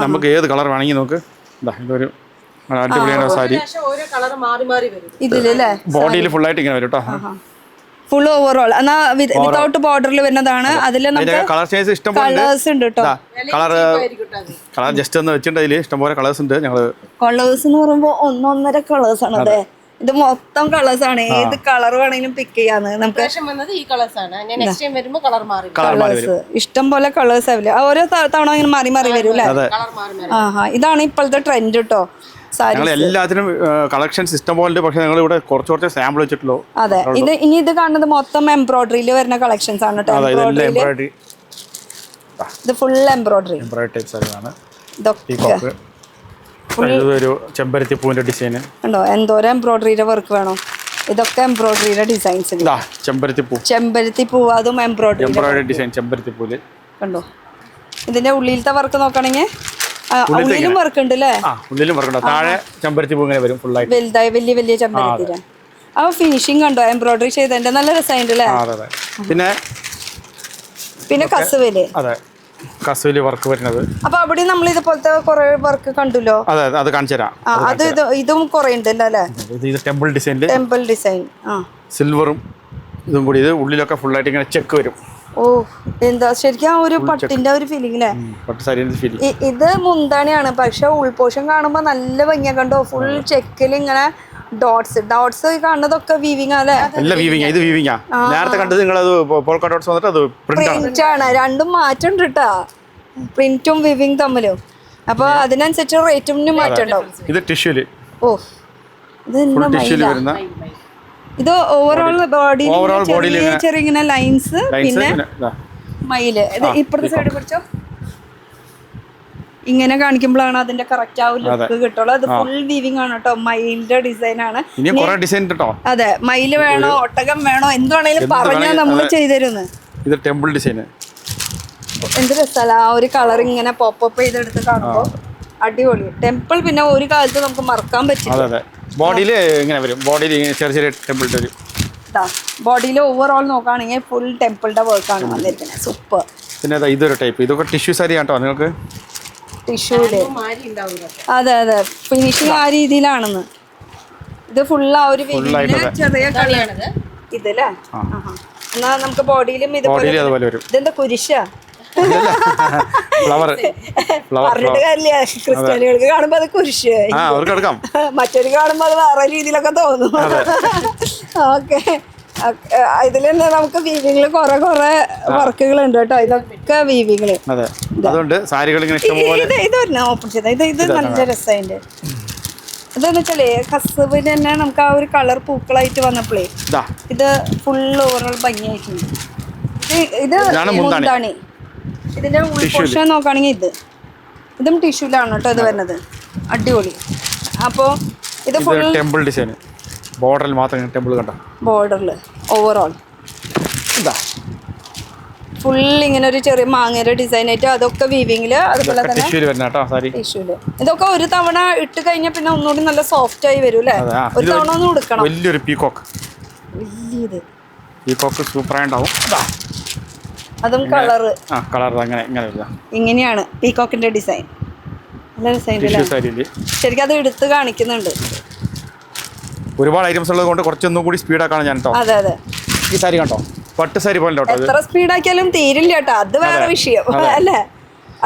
നമുക്ക് ഏത് കളർ വേണമെങ്കിൽ നോക്ക്. ഇതൊരു അടിപൊളിയാണ് സാരി. ഇതിലല്ലേ ബോഡിയിൽ ഫുൾ ആയിട്ട് ഇങ്ങനെ വരും കേട്ടോ. ഫുൾ ഓവറോൾ എന്നാ വിതൗട്ട് ബോർഡറിൽ വരുന്നതാണ്. അതിൽ കളർ ചേഞ്ച് ഇഷ്ടം കളേഴ്സ് ഉണ്ട് കേട്ടോ. കളർ ജസ്റ്റ് ഒന്ന് വെച്ചിട്ടുണ്ടെങ്കിൽ ഇഷ്ടംപോലെ കളേഴ്സ് ഉണ്ട്. ഞങ്ങള് കളേഴ്സ് എന്ന് പറയുമ്പോ 1-1.5 കളേഴ്സ് ആണ്. അതെ, ഇത് മൊത്തം കളേഴ്സ് ആണ്. ഏത് കളർ വേണമെങ്കിലും പിക്ക് ചെയ്യാന്ന്. നമുക്ക് കളേഴ്സ് ഇഷ്ടം പോലെ കളേഴ്സ് ആവില്ല. ഓരോ തവണ ഇങ്ങനെ മാറി മാറി വരും അല്ലേ? ഇതാണ് ഇപ്പോഴത്തെ ട്രെൻഡ് കേട്ടോ. എല്ലാത്തിനും കളക്ഷൻസ് ഇഷ്ടം പോലെ. പക്ഷെ ഞങ്ങൾ ഇവിടെ കുറച്ച് സാമ്പിൾ വെച്ചിട്ടുള്ളൂ. അതെ, ഇനി ഇത് കാണുന്നത് മൊത്തം എംബ്രോയിഡറിയിൽ വരുന്ന കളക്ഷൻസ് ആണ് കേട്ടോ. ഇത് ഫുൾ എംബ്രോയിഡറി ടൈപ്പ് സാരിയാണ്. ഇതൊക്കെ ഒരു ചെമ്പരത്തി പൂവിന്റെ ഡിസൈൻ ഉണ്ടോ? എന്തോരം എംബ്രോയിഡറിയുടെ വർക്ക് വേണോ? ഇതൊക്കെ എംബ്രോയിഡറിയുടെ ഡിസൈൻസ്. ചെമ്പരത്തി പൂ, അതും എംബ്രോയിഡറി ഡിസൈൻ ചെമ്പരത്തി പൂല് കണ്ടോ. ഇതിന്റെ ഉള്ളിലത്തെ വർക്ക് നോക്കണെങ്കിൽ ഉള്ളിലും വർക്ക് ഉണ്ട് അല്ലേ? താഴെ ചെമ്പരത്തി പൂ ഇങ്ങനെ വരും ഫുൾ ആയിട്ട് വലുതായി വലിയ ചെമ്പരത്തി. ആ ഫിനിഷിംഗ് കണ്ടോ? എംബ്രോയിഡറി ചെയ്തതിന്റെ നല്ല രസമുണ്ട് അല്ലേ? പിന്നെ കസുവല്. കസുവല് വർക്ക് വരുന്നത്. അപ്പൊ അവിടെ നമ്മൾ ഇതുപോലത്തെ കുറെ വർക്ക് കണ്ടല്ലോ. അത് കാണിച്ചു തരാം. ഇതും കുറെ ഉണ്ട് അല്ലേ? ടെമ്പിൾ ഡിസൈൻ സിൽവറും ഇതും കൂടി. ഇത് ഉള്ളിലൊക്കെ ഫുൾ ആയിട്ട് ഇങ്ങനെ ചെക്ക് വരും. ഓ, എന്താ ശരിക്കും ആ ഒരു പട്ടിന്റെ ഒരു ഫീലിംഗ് അല്ലേ? ഇത് മുന്താണിയാണ്. പക്ഷെ ഉൾപോഷൻ കാണുമ്പോ നല്ല ഭംഗിയാ. കണ്ടോ, ഫുൾ ചെക്കിൽ ഇങ്ങനെ ഡോട്ട്സ് കാണുന്നതൊക്കെ വീവിംഗ് അല്ലേ? ഇത് വീവിംഗാ. നേരത്തെ കണ്ടത് നിങ്ങൾ പോൾക്ക ഡോട്ട്സ് വന്നിട്ട് അത് പ്രിന്റ് ആണ്. രണ്ടും മാറ്റം കേട്ടാ, പ്രിന്റും വീവിംഗ് തമ്മിലും. അപ്പൊ അതിനനുസരിച്ച് റേറ്റും മാറ്റണ്ടാവും. ഇത് ടിഷ്യൂല്. ഓ, ഇത് ഓവറോൾ ബോഡിയിൽ ചെറിയ ഇങ്ങനെ ലൈൻസ്. പിന്നെ മയില്. ഇത് ഇപ്പുറത്തെ സൈഡ് പിടിച്ചോ. ഇങ്ങനെ കാണിക്കുമ്പോഴാണ് അതിന്റെ കറക്റ്റ് ആ ലുക്ക് കിട്ടുള്ളൂ. അത് ഫുൾ വീവിംഗ് ആണ് കേട്ടോ. മയിലിന്റെ ഡിസൈൻ ആണ്. അതെ, മയില് വേണോ ഒട്ടകം വേണോ എന്തുവേണേലും പറഞ്ഞാൽ നമ്മൾ ചെയ്തരുന്ന്. ഇത് ടെമ്പിൾ ഡിസൈൻ. എന്ത് രസമല്ല ആ ഒരു കളർ ഇങ്ങനെ പോപ്പ് ചെയ്തെടുത്ത് കാണുമ്പോ. അടിപൊളി ടെമ്പിൾ. പിന്നെ ഒരു കാലത്ത് നമുക്ക് മറക്കാൻ പറ്റില്ല. ബോഡിയില് ഇങ്ങനെ വരും. ബോഡിയിൽ ചെറിയ ടെമ്പിൾ വരും. ബോഡിയിൽ ഓവറോൾ നോക്കുകയാണെങ്കിൽ ഫുൾ ടെമ്പിളിന്റെ വർക്കാണ് വന്നിരിക്കുന്നത്. സൂപ്പർ. പിന്നെ ഇതൊരു ടൈപ്പ്. ഇതൊക്കെ ടിഷ്യൂ സാരി കേട്ടോ. നിങ്ങൾക്ക് ടിഷ്യൂല്. അതെ, ഫിനിഷിങ് ആ രീതിയിലാണെന്ന്. ഇത് ഫുൾ ആ ഒരു ചെറിയ കളിയാണിത്. ഇതല്ലേ? എന്നാ നമുക്ക് ബോഡിയിലും ഇതുപോലെ. ഇതെന്താ കുരിശാ? പറഞ്ഞിട്ട് കാര്യമില്ല. ക്രിസ്ത്യാനികൾക്ക് കാണുമ്പോ അത് കുരിശ്, മറ്റൊരു കാണുമ്പോ അത് വേറെ രീതിയിലൊക്കെ തോന്നും. ഓക്കെ, ഇതിൽ തന്നെ നമുക്ക് വീവിങ്ങില് കുറെ വർക്കുകൾ ഉണ്ട് കേട്ടോ. ഇതൊക്കെ വീവിങ്ങില്. ഇത് ഓപ്പൺ ചെയ്ത ഇത് നല്ല രസമുണ്ട്. ഇതെന്ന് വെച്ചാലേ കസവിന് തന്നെ നമുക്ക് ആ ഒരു കളർ പൂക്കളായിട്ട് വന്നപ്പോഴേ ഇത് ഫുള്ള് ഓവറോൾ ഭംഗിയായിട്ടുണ്ട്. ഇത് മുന്താണി. ഇതിന്റെ ഉൾപോഷൻ നോക്കുകയാണെങ്കിൽ ഇതും ടിഷ്യൂലാണ് കേട്ടോ ഇത് വരുന്നത്. അടിപൊളി. അപ്പോ ഇത് ഫുൾ ടെമ്പിൾ ഡിസൈൻ. ബോർഡറിൽ മാത്രം ടെമ്പിൾ കണ്ടോ? ബോർഡറിൽ ഓവറോൾ ഫുൾ ഇങ്ങനെ ഒരു ചെറിയ മാങ്ങയുടെ ഡിസൈൻ ആയിട്ട്. അതൊക്കെ വീവിങ്ങില്. അതുപോലെ തന്നെ ടിഷ്യൂല്. ഇതൊക്കെ ഒരു തവണ ഇട്ട് കഴിഞ്ഞാൽ പിന്നെ ഒന്നുകൂടി നല്ല സോഫ്റ്റ് ആയി വരും അല്ലേ? ഒരു തവണ ഒന്നും കൊടുക്കണം. വലിയൊരു പീകോക്ക്. വലിയത് പീകോക്ക് സൂപ്പറായിട്ടുണ്ടാവും. അതും കളറ് ഇങ്ങനെയാണ് പീകോക്കിന്റെ ഡിസൈൻ. നല്ല ഡിസൈൻ. ശരിക്കും അത് എടുത്ത് കാണിക്കുന്നുണ്ട്. ഒരുപാട് ഐറ്റംസ് ഉള്ളത് കൊണ്ട് കുറച്ചൊന്നും കൂടി സ്പീഡാക്കാണ് ഞാൻ. അതെ, ഈ സാരി കണ്ടോ? പട്ട് സാരി പോലെ എത്ര സ്പീഡാക്കിയാലും തീരില്ല കേട്ടോ. അത് വേറെ വിഷയം അല്ലേ?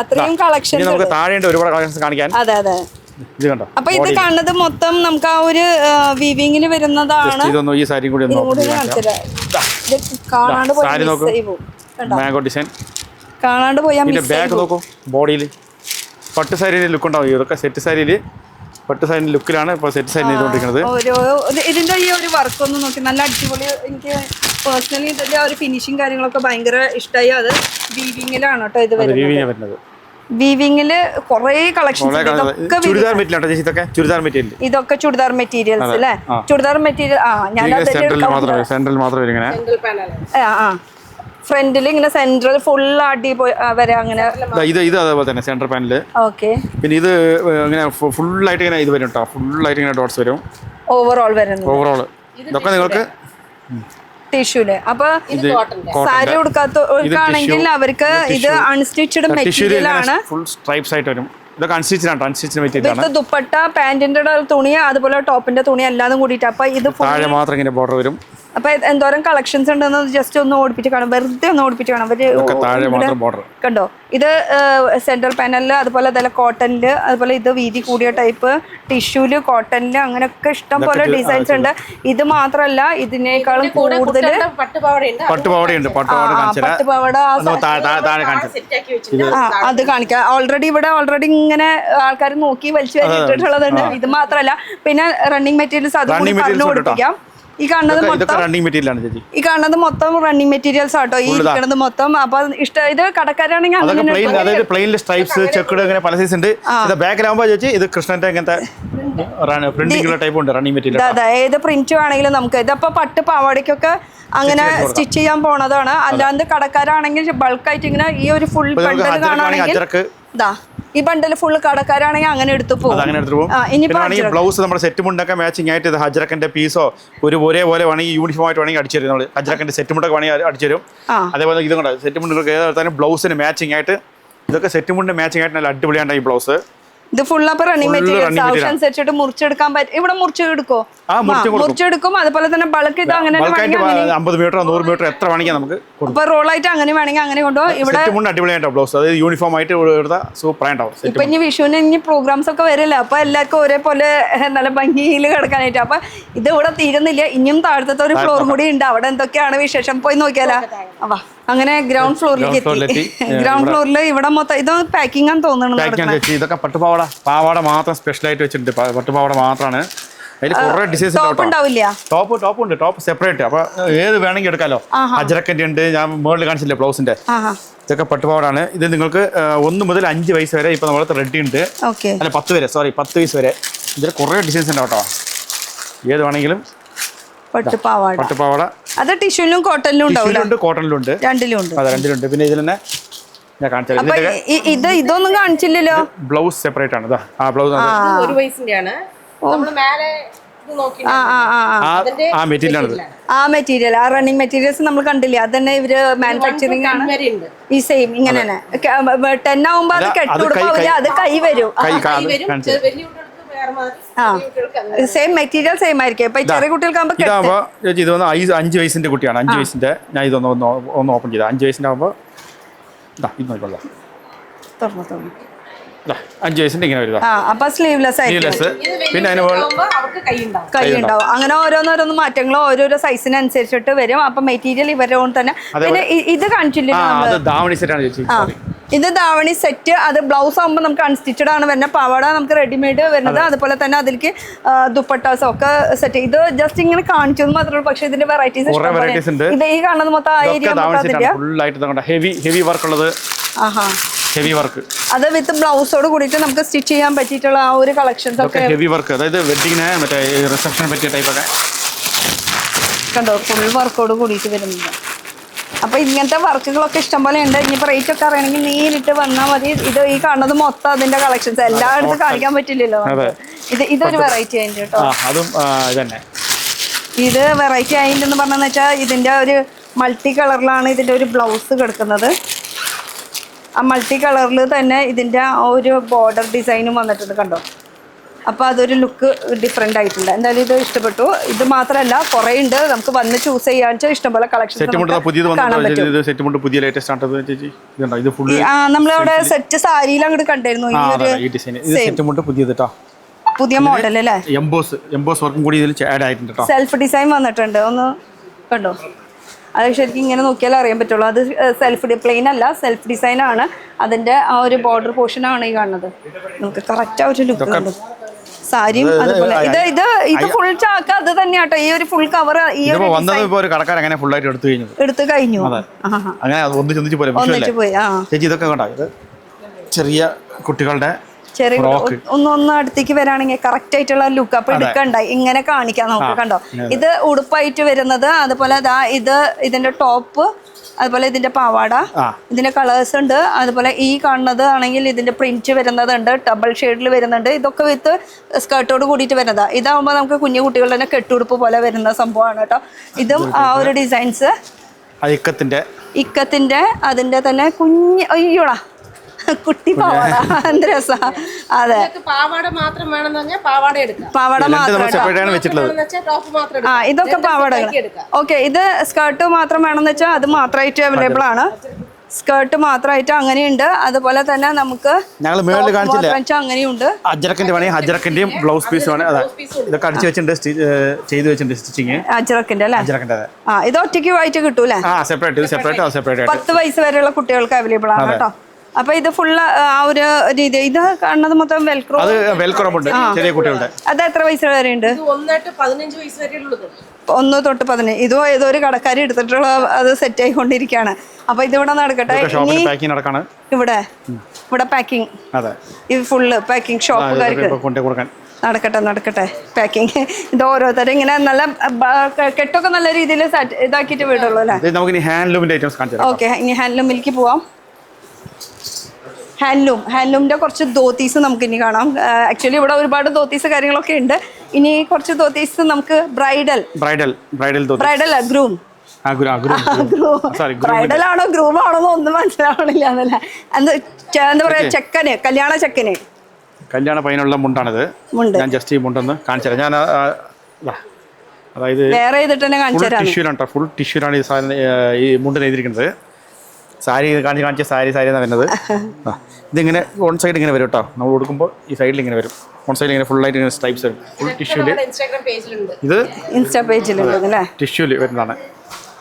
അത്രയും കളക്ഷൻ നമുക്ക് താഴെ ഒരുപാട് കളക്ഷൻസ് കാണിക്കാൻ. അതെ, ഇത് കണ്ടോ. അപ്പൊ ഇത് കാണുന്നത് മൊത്തം നമുക്ക് ആ ഒരു വീവിങ്ങിൽ വരുന്നതാണ്. ഇതൊന്നും ഈ സാരി കൂടി കാണാണ്ട് സാരി നോക്കൂ, മാംഗോ ഡിസൈൻ. കാണാണ്ട് പോയാൽ ബാക്ക് നോക്കൂ, ബോഡിയിൽ പട്ട് സാരിയുടെ ലുക്ക് ഉണ്ടാവും. ഇതൊക്കെ സെറ്റ് സാരിയിൽ പട്ട് സാരിന്റെ ലുക്കിലാണ് ഇപ്പോൾ സെറ്റ് സാരി ചെയ്തുകൊണ്ടിരിക്കുന്നത്. ഇതിന്റെ ഈ ഒരു വർക്ക് ഒന്ന് നോക്കി, നല്ല അടിപൊളി. എനിക്ക് പേഴ്സണലി ഇതിന്റെ ഒരു ഫിനിഷിങ് കാര്യങ്ങളൊക്കെ ഭയങ്കര ഇഷ്ടമായി. അത് വീവിങ്ങിലാണ് കേട്ടോ ഇത് വരുന്നത്. വീവിങ്ങില് കുറെ കളക്ഷൻസ്, ചുരിദാർ മെറ്റീരിയൽ, ഇതൊക്കെ ചുരിദാർ മെറ്റീരിയൽ, ഇതൊക്കെ ചുരിദാർ മെറ്റീരിയൽസ് അല്ലേ? ചുരിദാർ മെറ്റീരിയൽ. സെൻട്രൽ മാത്രം ഇങ്ങനെ ഫ്രണ്ടിൽ ഇങ്ങനെ സെൻട്രൽ ഫുൾ ആട്ടി വരെ അങ്ങനെ. ഇത് അതേപോലെ തന്നെ സെൻട്രൽ പാനല്. ഓക്കെ. പിന്നെ ഇത് ഇങ്ങനെ ഫുള്ളായിട്ട് ഇങ്ങനെ ഇത് വരും കേട്ടോ, ഫുള്ളായിട്ട് ഇങ്ങനെ ഡോട്ട്സ് വരും ഓവറോൾ വരുന്നത്. ഓവറോൾ ഇതൊക്കെ നിങ്ങൾക്ക് ടിഷ്യൂല്. അപ്പൊ സാരി ഉടുക്കാണെങ്കിൽ അവർക്ക് ഇത് അൺസ്റ്റിച്ചഡ് മെറ്റീരിയൽ ആണ്. ഫുൾ സ്ട്രൈപ്സ് ആയിട്ട് വരും. ഇതൊക്കെ അൺസ്റ്റിച്ചഡ് മെറ്റീരിയൽ ആണ്. ദുപ്പട്ട, പാന്റിന്റെ തുണി, അതുപോലെ ടോപ്പിന്റെ തുണി എല്ലാതും കൂടിയിട്ട്. അപ്പൊ ഇത് താഴെ മാത്രം ഇങ്ങനെ ബോർഡർ വരും. അപ്പൊ എന്തോരം കളക്ഷൻസ് ഉണ്ടെന്ന് ജസ്റ്റ് ഒന്ന് ഓടിപ്പിച്ച് കാണാം, വെറുതെ ഒന്ന് ഓടിപ്പിച്ച് കാണാം. കണ്ടോ, ഇത് സെൻട്രൽ പാനലില്, അതുപോലെ അതല്ല കോട്ടണില്, അതുപോലെ ഇത് വീതി കൂടിയ ടൈപ്പ് ടിഷ്യൂല്, കോട്ടണില്, അങ്ങനെയൊക്കെ ഇഷ്ടം പോലെ ഡിസൈൻസ് ഉണ്ട്. ഇത് മാത്രല്ല, ഇതിനേക്കാളും കൂടുതൽ പട്ടുപാവടയുണ്ട്. പട്ടുപാവട അത് കാണിക്കാം. ഓൾറെഡി ഇങ്ങനെ ആൾക്കാർ നോക്കി വലിച്ചു വലിച്ചിട്ടുള്ളതുണ്ട്. ഇത് മാത്രല്ല, പിന്നെ റണ്ണിങ് മെറ്റീരിയൽസ് അത് ഓടിപ്പിക്കാം. ഈ കാണുന്നത് മൊത്തം റണ്ണിങ് മെറ്റീരിയൽസ് ആട്ടോ. ഈ ഇരിക്കുന്നത് മൊത്തം. അപ്പൊ ഇഷ്ടം ഇത് കടക്കാരാണെങ്കിൽ ഇത് കൃഷ്ണന്റെ ഏത് പ്രിന്റ് വേണമെങ്കിലും നമുക്ക്. ഇതപ്പോ പട്ട് പാവാടയ്ക്കൊക്കെ അങ്ങനെ സ്റ്റിച്ച് ചെയ്യാൻ പോണതാണ്. അല്ലാണ്ട് കടക്കാരാണെങ്കിൽ ബൾക്കായിട്ട് ഇങ്ങനെ ഈ ഒരു ഫുൾ ബണ്ടൽ കാണുകയാണെങ്കിൽ ഇതാ, ഈ ബണ്ടൽ ഫുള്ള് കടക്കാരാണെങ്കിൽ അങ്ങനെ എടുത്തു പോകും. ബ്ലൗസ് നമ്മുടെ സെറ്റ് മുണ്ടൊക്കെ മാച്ചിങ് ആയിട്ട് ഹജ്രക്കന്റെ പീസോ ഒരേപോലെ വേണമെങ്കിൽ യൂണിഫോം ആയിട്ട് വേണമെങ്കിൽ അടിച്ചു തരും. നമ്മൾ ഹജ്രക്കന്റെ സെറ്റ് മുണ്ടൊക്കെ വേണമെങ്കിൽ അടിച്ചു തരും. അതേപോലെ ഇതും കൂടെ സെറ്റ് മുണ്ടൊക്കെ ഏതായാലും ബ്ലൗസിന് മാച്ചിങ് ആയിട്ട്, ഇതൊക്കെ സെറ്റ് മുണ്ട് മാച്ചിങ് ആയിട്ട് നല്ല അടിപൊളിയാണ് ഈ ബ്ലൗസ്. ഇത് ഫുൾ അപ്പൊ റണ്ണിങ് മെറ്റീരിയൽസ് ആവശ്യമനുസരിച്ചിട്ട് മുറിച്ചെടുക്കാൻ പറ്റും. ഇവിടെ മുറിച്ചെടുക്കോ? മുറിച്ചെടുക്കും. അതുപോലെ തന്നെ ബൾക്ക് ഇത് അങ്ങനെ 50 മീറ്റർ 100 മീറ്റർ എത്ര വേണമെങ്കിൽ നമുക്ക് ഇപ്പൊ റോളായിട്ട് അങ്ങനെ വേണമെങ്കിൽ അങ്ങനെ കൊണ്ടുപോകും. ഇവിടെ അടിപൊളിയായിട്ടോ ബ്ലൗസ്, അതായത് യൂണിഫോം ആയിട്ട് സൂപ്പറായിട്ടാവും. ഇപ്പൊ ഇനി വിഷുവിന് ഇനി പ്രോഗ്രാംസ് ഒക്കെ വരില്ല. അപ്പൊ എല്ലാവർക്കും ഒരേപോലെ നല്ല ഭംഗിയിൽ കിടക്കാനായിട്ട്. അപ്പൊ ഇത് ഇവിടെ തീരുന്നില്ല, ഇനിയും താഴത്തെ ഒരു ഫ്ലോർ കൂടി ഉണ്ട്. അവിടെ എന്തൊക്കെയാണ് വിശേഷം പോയി നോക്കിയാലോ. അവാ, അങ്ങനെ ഗ്രൗണ്ട് ഫ്ലോറിലേക്ക് എത്തി. ഗ്രൗണ്ട് ഫ്ലോറിൽ ഇവിടെ മൊത്തം ഇത് പാക്കിംഗ് ആണെന്ന് തോന്നുന്നു. ഇതൊക്കെ പട്ടുപാവാട മാത്രം സ്പെഷ്യൽ ആയിട്ട് വെച്ചിട്ടുണ്ട്. പട്ടുപാവാട മാത്രമാണ്. അതിൽ കുറെ ഡിസൈൻസ് ടോപ്പ് ഉണ്ട്. Top separate. അപ്പൊ ഏത് വേണമെങ്കിൽ എടുക്കാലോ. അജ്രക്കന്റെ ഉണ്ട്, ഞാൻ മുകളിൽ കാണിച്ചില്ലേ ബ്ലൗസിന്റെ. ഇതൊക്കെ പട്ടുപാവാടാണ്. ഇത് നിങ്ങൾക്ക് 1 മുതൽ 5 വയസ്സ് വരെ ഇപ്പൊ നമ്മളെ റെഡി ഉണ്ട്. അല്ല 10 വയസ്സ് വരെ. ഇതിൽ കുറെ ഡിസൈൻസ് ഉണ്ട് കേട്ടോ. ഏത് വേണമെങ്കിലും പട്ടുപാവാട. അത് ടിഷ്യൂലും കോട്ടണിലും ഉണ്ടാവും. കോട്ടണിലുണ്ട്, രണ്ടിലുണ്ട്. പിന്നെ ഇതിൽ തന്നെ ഞാൻ കാണിച്ചത് ഇതൊന്നും കാണിച്ചില്ലല്ലോ. ബ്ലൗസ് സെപ്പറേറ്റ് ആണ്. ആ ബ്ലൗസ് ഒരു വയസ്സിന്റെയാണ്. ആ മെറ്റീരിയൽ, ആ റണ്ണിങ് മെറ്റീരിയൽസ് നമ്മൾ കണ്ടില്ലേ, അത് തന്നെ ഇവര് മാനുഫാക്ചറിങ് ആണ്. ഈ സെയിം ഇങ്ങനെ തന്നെ 10 ആവുമ്പോ അത് കെട്ടുകൊടുക്കും. അത് കൈ വരും. സെയിം മെറ്റീരിയൽ സെയിം ആയിരിക്കും. ഇപ്പൊ ചെറിയ കുട്ടികൾക്കാകുമ്പോ ഇത് 5 വയസ്സിന്റെ കുട്ടിയാണ്. 5 വയസ്സിന്റെ ഞാൻ ഇതൊന്ന് ഓപ്പൺ ചെയ്ത 5 വയസ്സിന്റെ ആകുമ്പോ ഇത് നോക്കിക്കൊള്ളാം. 5 വയസ്സിന്റെ ഇങ്ങനെ വരുന്നത്. അപ്പൊ സ്ലീവ്ലെസ് ആയിരിക്കും. പിന്നെ കൈ ഉണ്ടാവും. അങ്ങനെ ഓരോന്നോരോന്ന് മാറ്റങ്ങൾ ഓരോരോ സൈസിനനുസരിച്ചിട്ട് വരും. അപ്പൊ മെറ്റീരിയൽ ഇവരുടെ തന്നെ. പിന്നെ ഇത് കാണിച്ചില്ലേ, ഇത് ധാവണി സെറ്റ്. അത് ബ്ലൗസ് ആകുമ്പോൾ നമുക്ക് അൺസ്റ്റിച്ചഡ് ആണ് വരുന്നത്. പാവാട നമുക്ക് റെഡിമെയ്ഡ് വരുന്നത്. അതുപോലെ തന്നെ അതിലേക്ക് ദുപ്പട്ടാസ് ഒക്കെ സെറ്റ്. ഇത് ജസ്റ്റ് ഇങ്ങനെ കാണിച്ചത് മാത്രമേ ഉള്ളൂ. പക്ഷെ ഇതിന്റെ വെറൈറ്റീസ് ഇത് ഈ കാണുന്നത് മൊത്തം ആ ഏരിയ ഹെവി വർക്ക് ഉള്ളത്. ഹെവി വർക്ക് അത് വിത്ത് ബ്ലൗസോട് കൂടിയിട്ട് നമുക്ക് സ്റ്റിച്ച് ചെയ്യാൻ പറ്റിയിട്ടുള്ള ആ ഒരു കളക്ഷൻസ് ഒക്കെ. ഹെവി വർക്ക്, അതായത് വെഡിങ്ങിന് മറ്റേ റിസപ്ഷന് പറ്റിയ ടൈപ്പ് ഒക്കെ കണ്ടോ, ഫുൾ വർക്കോട് കൂടിയിട്ട് വരുന്നത്. അപ്പൊ ഇങ്ങനത്തെ വർക്കുകളൊക്കെ ഇഷ്ടംപോലെ ഉണ്ട്. ഇനിയിപ്പോ റേറ്റ് ഒക്കെ അറിയണമെങ്കിൽ നേരിട്ട് വന്നാൽ മതി. ഇത് ഈ കാണുന്നത് മൊത്തം അതിന്റെ കളക്ഷൻസ്. എല്ലായിടത്തും കാണിക്കാൻ പറ്റില്ലല്ലോ. ഇതൊരു വെറൈറ്റി ആയിട്ട് കേട്ടോ. ഇത് വെറൈറ്റി ആയിട്ടെന്ന് പറഞ്ഞെന്ന് വെച്ചാൽ ഇതിന്റെ ഒരു മൾട്ടി കളറിലാണ് ഇതിന്റെ ഒരു ബ്ലൗസ് കിടക്കുന്നത്. ആ മൾട്ടി കളറിൽ തന്നെ ഇതിന്റെ ഒരു ബോർഡർ ഡിസൈനും വന്നിട്ടുണ്ട് കണ്ടോ. അപ്പോൾ അതൊരു ലുക്ക് ഡിഫറെന്റ് ആയിട്ടുണ്ട്. എന്തായാലും ഇത് ഇഷ്ടപ്പെട്ടു. ഇത് മാത്രമല്ല കുറേ ഉണ്ട്, നമുക്ക് വന്ന് ചൂസ് ചെയ്യാൻ ഇഷ്ടംപോലെ കളക്ഷൻ. നമ്മളവിടെ സെറ്റ് സാരിയിൽ അങ്ങോട്ട് കണ്ടായിരുന്നു. ഈ ഒരു പുതിയ മോഡൽ അല്ലേ? എംബോസ് വർക്കും കൂടി ഇതിൽ ആഡ് ആയിട്ടുണ്ട് കേട്ടോ. സെൽഫ് ഡിസൈൻ വന്നിട്ടുണ്ട്, ഒന്ന് കണ്ടോ? അത് ശരിക്കും ഇങ്ങനെ നോക്കിയാലേ അറിയാൻ പറ്റുള്ളൂ. അത് പ്ലെയിൻ അല്ല, സെൽഫ് ഡിസൈൻ ആണ്. അതിന്റെ ആ ഒരു ബോർഡർ പോർഷൻ ആണ് ഈ കാണുന്നത്. നമുക്ക് കറക്റ്റ് ആ ഒരു ലുക്ക് ഉണ്ട്. സാരിയും അതുപോലെ ഇത് ഫുൾ ചാക്ക അത് തന്നെയാട്ടോ. ഈ ഒരു ഫുൾ കവർ ഈ ഒരു കടക്കാരൻ അങ്ങനെ ഫുൾ ആയിട്ട് എടുത്തു കഴിഞ്ഞു. അങ്ങനെ ഒന്നിച്ചു പോയി. ചേച്ചി ഇതൊക്കെ കണ്ടോ, ഇത് ചെറിയ കുട്ടികളുടെ ചെറിയ ഒന്ന് അടുത്തേക്ക് വരാണെങ്കിൽ കറക്റ്റ് ആയിട്ടുള്ള ലുക്ക് അപ്പൊ എടുക്കണ്ടായി ഇങ്ങനെ കാണിക്കാം നമുക്ക്. കണ്ടോ, ഇത് ഉടുപ്പായിട്ട് വരുന്നത്. അതുപോലെ ഇതിന്റെ ടോപ്പ്, അതുപോലെ ഇതിന്റെ പാവാട, ഇതിന്റെ കളേഴ്സ് ഉണ്ട്. അതുപോലെ ഈ കാണുന്നത് ആണെങ്കിൽ ഇതിന്റെ പ്രിന്റ് വരുന്നതുണ്ട്, ഡബിൾ ഷെയ്ഡിൽ വരുന്നുണ്ട്. ഇതൊക്കെ വിത്ത് സ്കേർട്ടോട് കൂടിയിട്ട് വരുന്നതാ. ഇതാവുമ്പോൾ നമുക്ക് കുഞ്ഞു കുട്ടികളുടെ തന്നെ കെട്ടുടുപ്പ് പോലെ വരുന്ന സംഭവമാണ് കേട്ടോ. ഇതും ആ ഒരു ഡിസൈൻസ് ഇക്കത്തിന്റെ അതിന്റെ തന്നെ കുഞ്ഞ് അയ്യോടാ കുട്ടി പാവാട. എന്ത് രസാ. അതെ, പാവാട മാത്രം വേണമെന്ന് പാവാട എടുക്കാം. പാവാട മാത്രം. ഇതൊക്കെ പാവാടകൾ. ഓക്കെ, ഇത് സ്കേർട്ട് മാത്രം വേണമെന്ന് വെച്ചാൽ അത് മാത്രമായിട്ട് അവൈലബിൾ ആണ്. സ്കേർട്ട് മാത്രമായിട്ട് അങ്ങനെയുണ്ട്. അതുപോലെ തന്നെ നമുക്ക് അങ്ങനെയുണ്ട്. അജ്രക്കിന്റെയും ബ്ലൗസ് പീസ് ഇതൊക്കെ അടിച്ചു വെച്ചിട്ടുണ്ട്, ചെയ്ത് വെച്ചിട്ടുണ്ട് സ്റ്റിച്ചിങ്. അജ്രക്കിന്റെ അല്ലേ? ഇത് ഒറ്റയ്ക്ക് ആയിട്ട് കിട്ടൂലേ? 10 വയസ്സ് വരെയുള്ള കുട്ടികൾക്ക് അവൈലബിൾ ആണ് കേട്ടോ. അപ്പൊ ഇത് ഫുള്ള് ആ ഒരു രീതി. ഇത് കാണുന്നത് മൊത്തം വെൽക്രോ ചെറിയ കുട്ടികളുടെ. അത് എത്ര വയസ്സ് വരെ ഉണ്ട്? 1 തൊട്ട് 15. ഇതും ഏതൊരു കടക്കാരി എടുത്തിട്ടുള്ള അത് സെറ്റ് ആയിക്കൊണ്ടിരിക്കുകയാണ്. അപ്പൊ ഇതിവിടെ നടക്കട്ടെ. ഇവിടെ പാക്കിംഗ്, ഇത് ഫുള്ള് പാക്കിംഗ് ഷോപ്പുകാർക്ക് നടക്കട്ടെ പാക്കിംഗ്. ഇത് ഓരോരുത്തരും ഇങ്ങനെ നല്ല കെട്ടൊക്കെ നല്ല രീതിയിൽ ഇതാക്കിയിട്ട് വിടുള്ളൂ അല്ലേ? ഓക്കെ, ഇനി ഹാൻഡ്ലൂമിലേക്ക് പോവാം. ഹാൻഡ്ലൂമിന്റെ കുറച്ച് ധോത്തീസ് നമുക്ക് ഇനി കാണാം. ആക്ച്വലി ഇവിടെ ഒരുപാട് ധോത്തീസ് കാര്യങ്ങളൊക്കെ ഉണ്ട്. ഇനി കുറച്ച് ധോത്തീസ് നമുക്ക് ബ്രൈഡൽ ഗ്രൂം ബ്രൈഡൽ ആണോ ഗ്രൂം ആണോ ഒന്നും മനസ്സിലാവണില്ല എന്നല്ലേ. എന്താ പറയാ, കല്യാണ പയ്യനുള്ള മുണ്ടാണിത്. ഞാൻ ജസ്റ്റ് ഈ മുണ്ടൊന്ന് കാണിച്ചു തരാം. ഞാൻ അതായത് വേറെ ചെയ്തിട്ട് തന്നെ കാണിച്ചു തരാം. ഫുൾ ടിഷ്യൂലാണ് ഈ മുണ്ട് നെയ്തിരിക്കുന്നത്. സാരി കാണിച്ച സാരി എന്നാണ് വരുന്നത്. ഇതിങ്ങനെ വൺ സൈഡ് ഇങ്ങനെ വരും കേട്ടോ. നമ്മൾ കൊടുക്കുമ്പോൾ ഈ സൈഡിൽ ഇങ്ങനെ വരും. വൺ സൈഡിൽ ഇങ്ങനെ ഫുൾ ആയിട്ട് ഇങ്ങനെ സ്ട്രൈപ്സ് വരും. ഫുൾ ടിഷ്യൂല്. ഇത് ഇൻസ്റ്റാ പേജിലുണ്ട് ടിഷ്യൂല് വരുന്നതാണ്.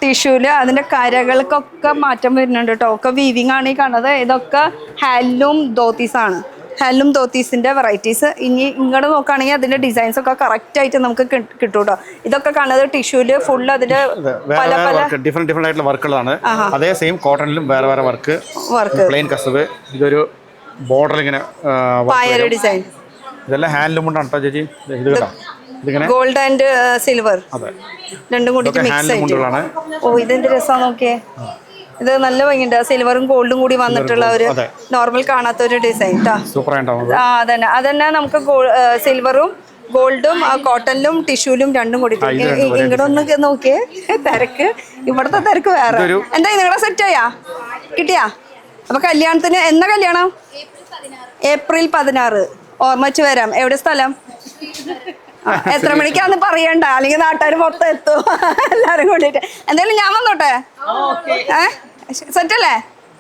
ടിഷ്യൂല് അതിന്റെ കരകൾക്കൊക്കെ മാറ്റം വരുന്നുണ്ട് കേട്ടോ. ഒക്കെ വീവിങ് ആണ് ഈ കാണുന്നത്. ഇതൊക്കെ ഹാൻഡ്ലൂം ധോത്തീസ് ആണ്. ഹാൻഡ്ലൂം ധോത്തീസിന്റെ വെറൈറ്റീസ്. ഇനി ഇങ്ങോട്ട് നോക്കുകയാണെങ്കിൽ അതിന്റെ ഡിസൈൻസ് ഒക്കെ കറക്റ്റ് ആയിട്ട് നമുക്ക് കിട്ടും കേട്ടോ. ഇതൊക്കെ കാണുന്നത് ടിഷ്യൂല് ഫുൾ അതിന്റെ ഡിഫറെന്റ് ആയിട്ടുള്ള വർക്കുകളാണ്. അതേ സെയിം കോട്ടണിലും വേറെ വർക്ക്. പ്ലെയിൻ കസവ്, ഇതൊരു ബോർഡർ ഇങ്ങനെ ഡിസൈൻ. ഇതെല്ലാം ഹാൻഡ്ലൂം കൊണ്ടാണ് കേട്ടോ ചേച്ചി. ഇത് കേട്ടോ, ഗോൾഡ് ആൻഡ് സിൽവർ രണ്ടും കൂടി മിക്സ് ആയിട്ട്. ഓ, ഇതിന്റെ രസം നോക്കിയേ. ഇത് നല്ല ഭംഗിയുണ്ട്. സിൽവറും ഗോൾഡും കൂടി വന്നിട്ടുള്ള ഒരു നോർമൽ കാണാത്ത ഒരു ഡിസൈൻ. അതന്നെ നമുക്ക് സിൽവറും ഗോൾഡും കോട്ടണിലും ടിഷ്യൂലും രണ്ടും കൂടി. ഇങ്ങോട്ട് ഒന്ന് നോക്കിയേ, തിരക്ക്. ഇവിടുത്തെ തിരക്ക് വേറെ. എന്താ നിങ്ങളെ സെറ്റ് ആയാ കിട്ടിയാ? അപ്പൊ കല്യാണത്തിന് എന്നാ കല്യാണം? ഏപ്രിൽ 16. ഓർമ്മച്ച് വരാം. എവിടെ സ്ഥലം? എത്ര മണിക്കാന്ന് പറയണ്ട, അല്ലെങ്കിൽ നാട്ടുകാർ മൊത്തം എത്തും എല്ലാരും കൂടിയിട്ട്. എന്തായാലും ഞാൻ വന്നോട്ടെ? സെറ്റല്ലേ?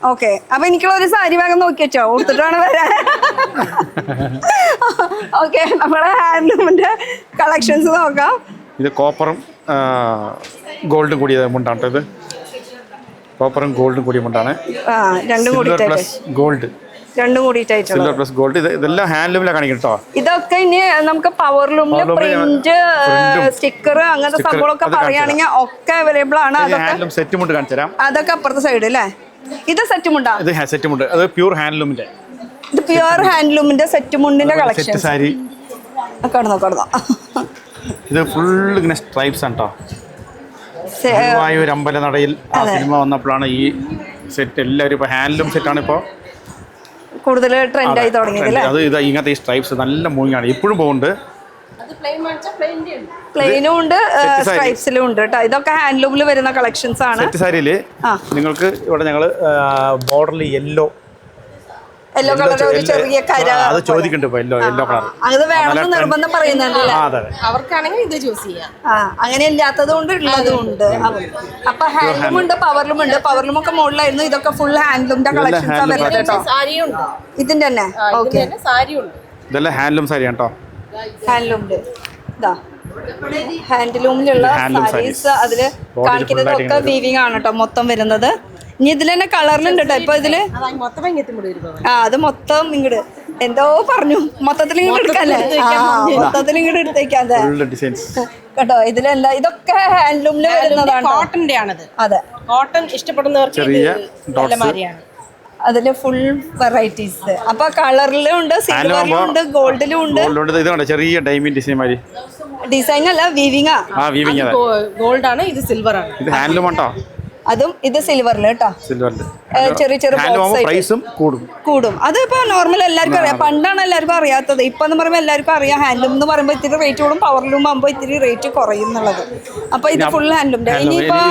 ഓക്കെ, അപ്പൊ എനിക്കുള്ള ഒരു സാരി വേഗം നോക്കി വെച്ചോ, കൊടുത്തിട്ട് വേണം വരാൻ. ഓക്കെ, നമ്മുടെ ഹാൻഡ്ലൂമിന്റെ കളക്ഷൻസ് നോക്കാം. ഇത് കോപ്പറും ഗോൾഡും കൂടിയ മുണ്ടാണ്. ഇത് കോപ്പറും ഗോൾഡും കൂടിയ മുണ്ടാണ്. രണ്ടും കൂടി ഗോൾഡ് രണ്ടും കൂടിയിട്ടായിട്ടുള്ള ഗോൾഡ്. ഇതെല്ലാം ഹാൻഡ്ലൂമിലാണ് കാണിക്കും കേട്ടോ. ഇതൊക്കെ ഇനി നമുക്ക് പവർ ലൂമില് പ്രിന്റ്, സ്റ്റിക്കർ അങ്ങനത്തെ സംഭവങ്ങളൊക്കെ പറയുകയാണെങ്കിൽ ഒക്കെ അവൈലബിൾ ആണ്. അതൊക്കെ സെറ്റ് മുണ്ട് കാണിച്ചു തരാം. അതൊക്കെ അപ്പുറത്തെ സൈഡ് അല്ലേ? ഇത് സെറ്റ് മുണ്ടാ? ഇത് സെറ്റ് മുണ്ട്. അത് പ്യൂർ ഹാൻഡ്ലൂമിന്റെ. ഇത് പ്യൂർ ഹാൻഡ്ലൂമിന്റെ സെറ്റ് മുണ്ടിന്റെ കളക്ഷൻ. സാരി കടന്നോ. ഇത് ഫുൾ ഇങ്ങനെ സ്ട്രൈപ്സ് ആണ് കേട്ടോ. ഗുരുവായൂർ അമ്പലനടയിൽ ആ സിനിമ വന്നപ്പോഴാണ് ഈ സെറ്റ് എല്ലാവരും ഇപ്പൊ ഹാൻഡ്ലൂം സെറ്റാണ് ഇപ്പോൾ കൂടുതൽ ട്രെൻഡ് ആയി തുടങ്ങിയത്. അത് ഇങ്ങനത്തെ ഈ സ്ട്രൈപ്സ് നല്ല മൂവിങ് ആണ്. ഇപ്പോഴും പോകുന്നുണ്ട്. പ്ലെയിനും ഉണ്ട്, സ്ട്രൈപ്സിലും ഉണ്ട് കേട്ടോ. ഇതൊക്കെ ഹാൻഡ്ലൂമിൽ വരുന്ന കളക്ഷൻസ് ആണ്. സെറ്റ് സാരിയില് നിങ്ങൾക്ക് ഇവിടെ ഞങ്ങള് ബോർഡറിൽ യെല്ലോ കളർ ഒരു ചെറിയ കര അത് ചോദിക്കുന്നുണ്ട്. യെല്ലോ കളർ അത് വേണമെന്ന് നിർബന്ധം പറയുന്നുണ്ടല്ലേ? അവർക്കാണെങ്കിൽ ഇത് ചൂസ് ചെയ്യാം. അങ്ങനെ ഇല്ലാത്തതും ഉണ്ട്, ഉള്ളതും ഉണ്ട്. അപ്പൊ ഹാൻഡ്ലൂം ഉണ്ട്, പവർലൂം ഉണ്ട്. പവർലൂം ഒക്കെ മുകളിലായിരുന്നു. ഇതൊക്കെ ഫുൾ ഹാൻഡ്ലൂമിന്റെ കളക്ഷൻസ് വരുന്നത് കേട്ടോ. ഇതിന്റെ തന്നെ ഇതെല്ലാം ഹാൻഡ്ലൂം സാരിയാണ് കേട്ടോ. ഹാൻഡ്ലൂമില് ഇതാ ഹാൻഡ്ലൂമിലുള്ള സാരീസ് അതില് കാണിക്കുന്നതൊക്കെ വീവിങ് ആണ് കേട്ടോ മൊത്തം വരുന്നത്. ഇനി ഇതിൽ തന്നെ കളറിലുണ്ട് കേട്ടോ ഇപ്പൊ ഇതില്. ആ അത് മൊത്തം ഇങ്ങോട്ട് എന്തോ പറഞ്ഞു മൊത്തത്തിൽ ഇങ്ങോട്ട് എടുക്കാല്ലേ. മൊത്തത്തിൽ ഇങ്ങോട്ട് എടുത്തേക്കാം കേട്ടോ. ഇതിലെന്താ ഇതൊക്കെ ഹാൻഡ്ലൂമില് വരുന്നതാണ്. കോട്ടന്റെ ആണത്. അതെ, കോട്ടൺ ഇഷ്ടപ്പെടുന്നവർക്ക് അതില് ഫുൾ വെറൈറ്റീസ്. അപ്പൊ കളറിലും ഉണ്ട്, സിൽവറിലും ഉണ്ട്, ഗോൾഡിലും ഉണ്ട്. ചെറിയ ഡയമണ്ട് ഡിസൈൻ മാതിരി. ഡിസൈൻ അല്ല, വീവിംഗ്. ഗോൾഡ് ആണ്, ഇത് സിൽവർ ആണ്. ഇത് ഹാൻഡ്ലൂം ആട്ടോ. അതും ഇത് സിൽവറിൽ കേട്ടോ. ചെറിയ ചെറിയ പ്രൈസും കൂടും. അതിപ്പോ നോർമൽ എല്ലാവർക്കും അറിയാം. പണ്ടാണ് എല്ലാവർക്കും അറിയാത്തത്. ഇപ്പൊ എന്ന് പറയുമ്പോൾ എല്ലാവർക്കും അറിയാം. ഹാൻഡ്ലൂം എന്ന് പറയുമ്പോൾ ഇത്തിരി റേറ്റ് കൂടും, പവർലൂം ആകുമ്പോൾ ഇത്തിരി റേറ്റ് കുറയും എന്നുള്ളത്. അപ്പൊ ഇത് ഫുൾ ഹാൻഡ്ലൂമിന്റെ. ഇനിയിപ്പോ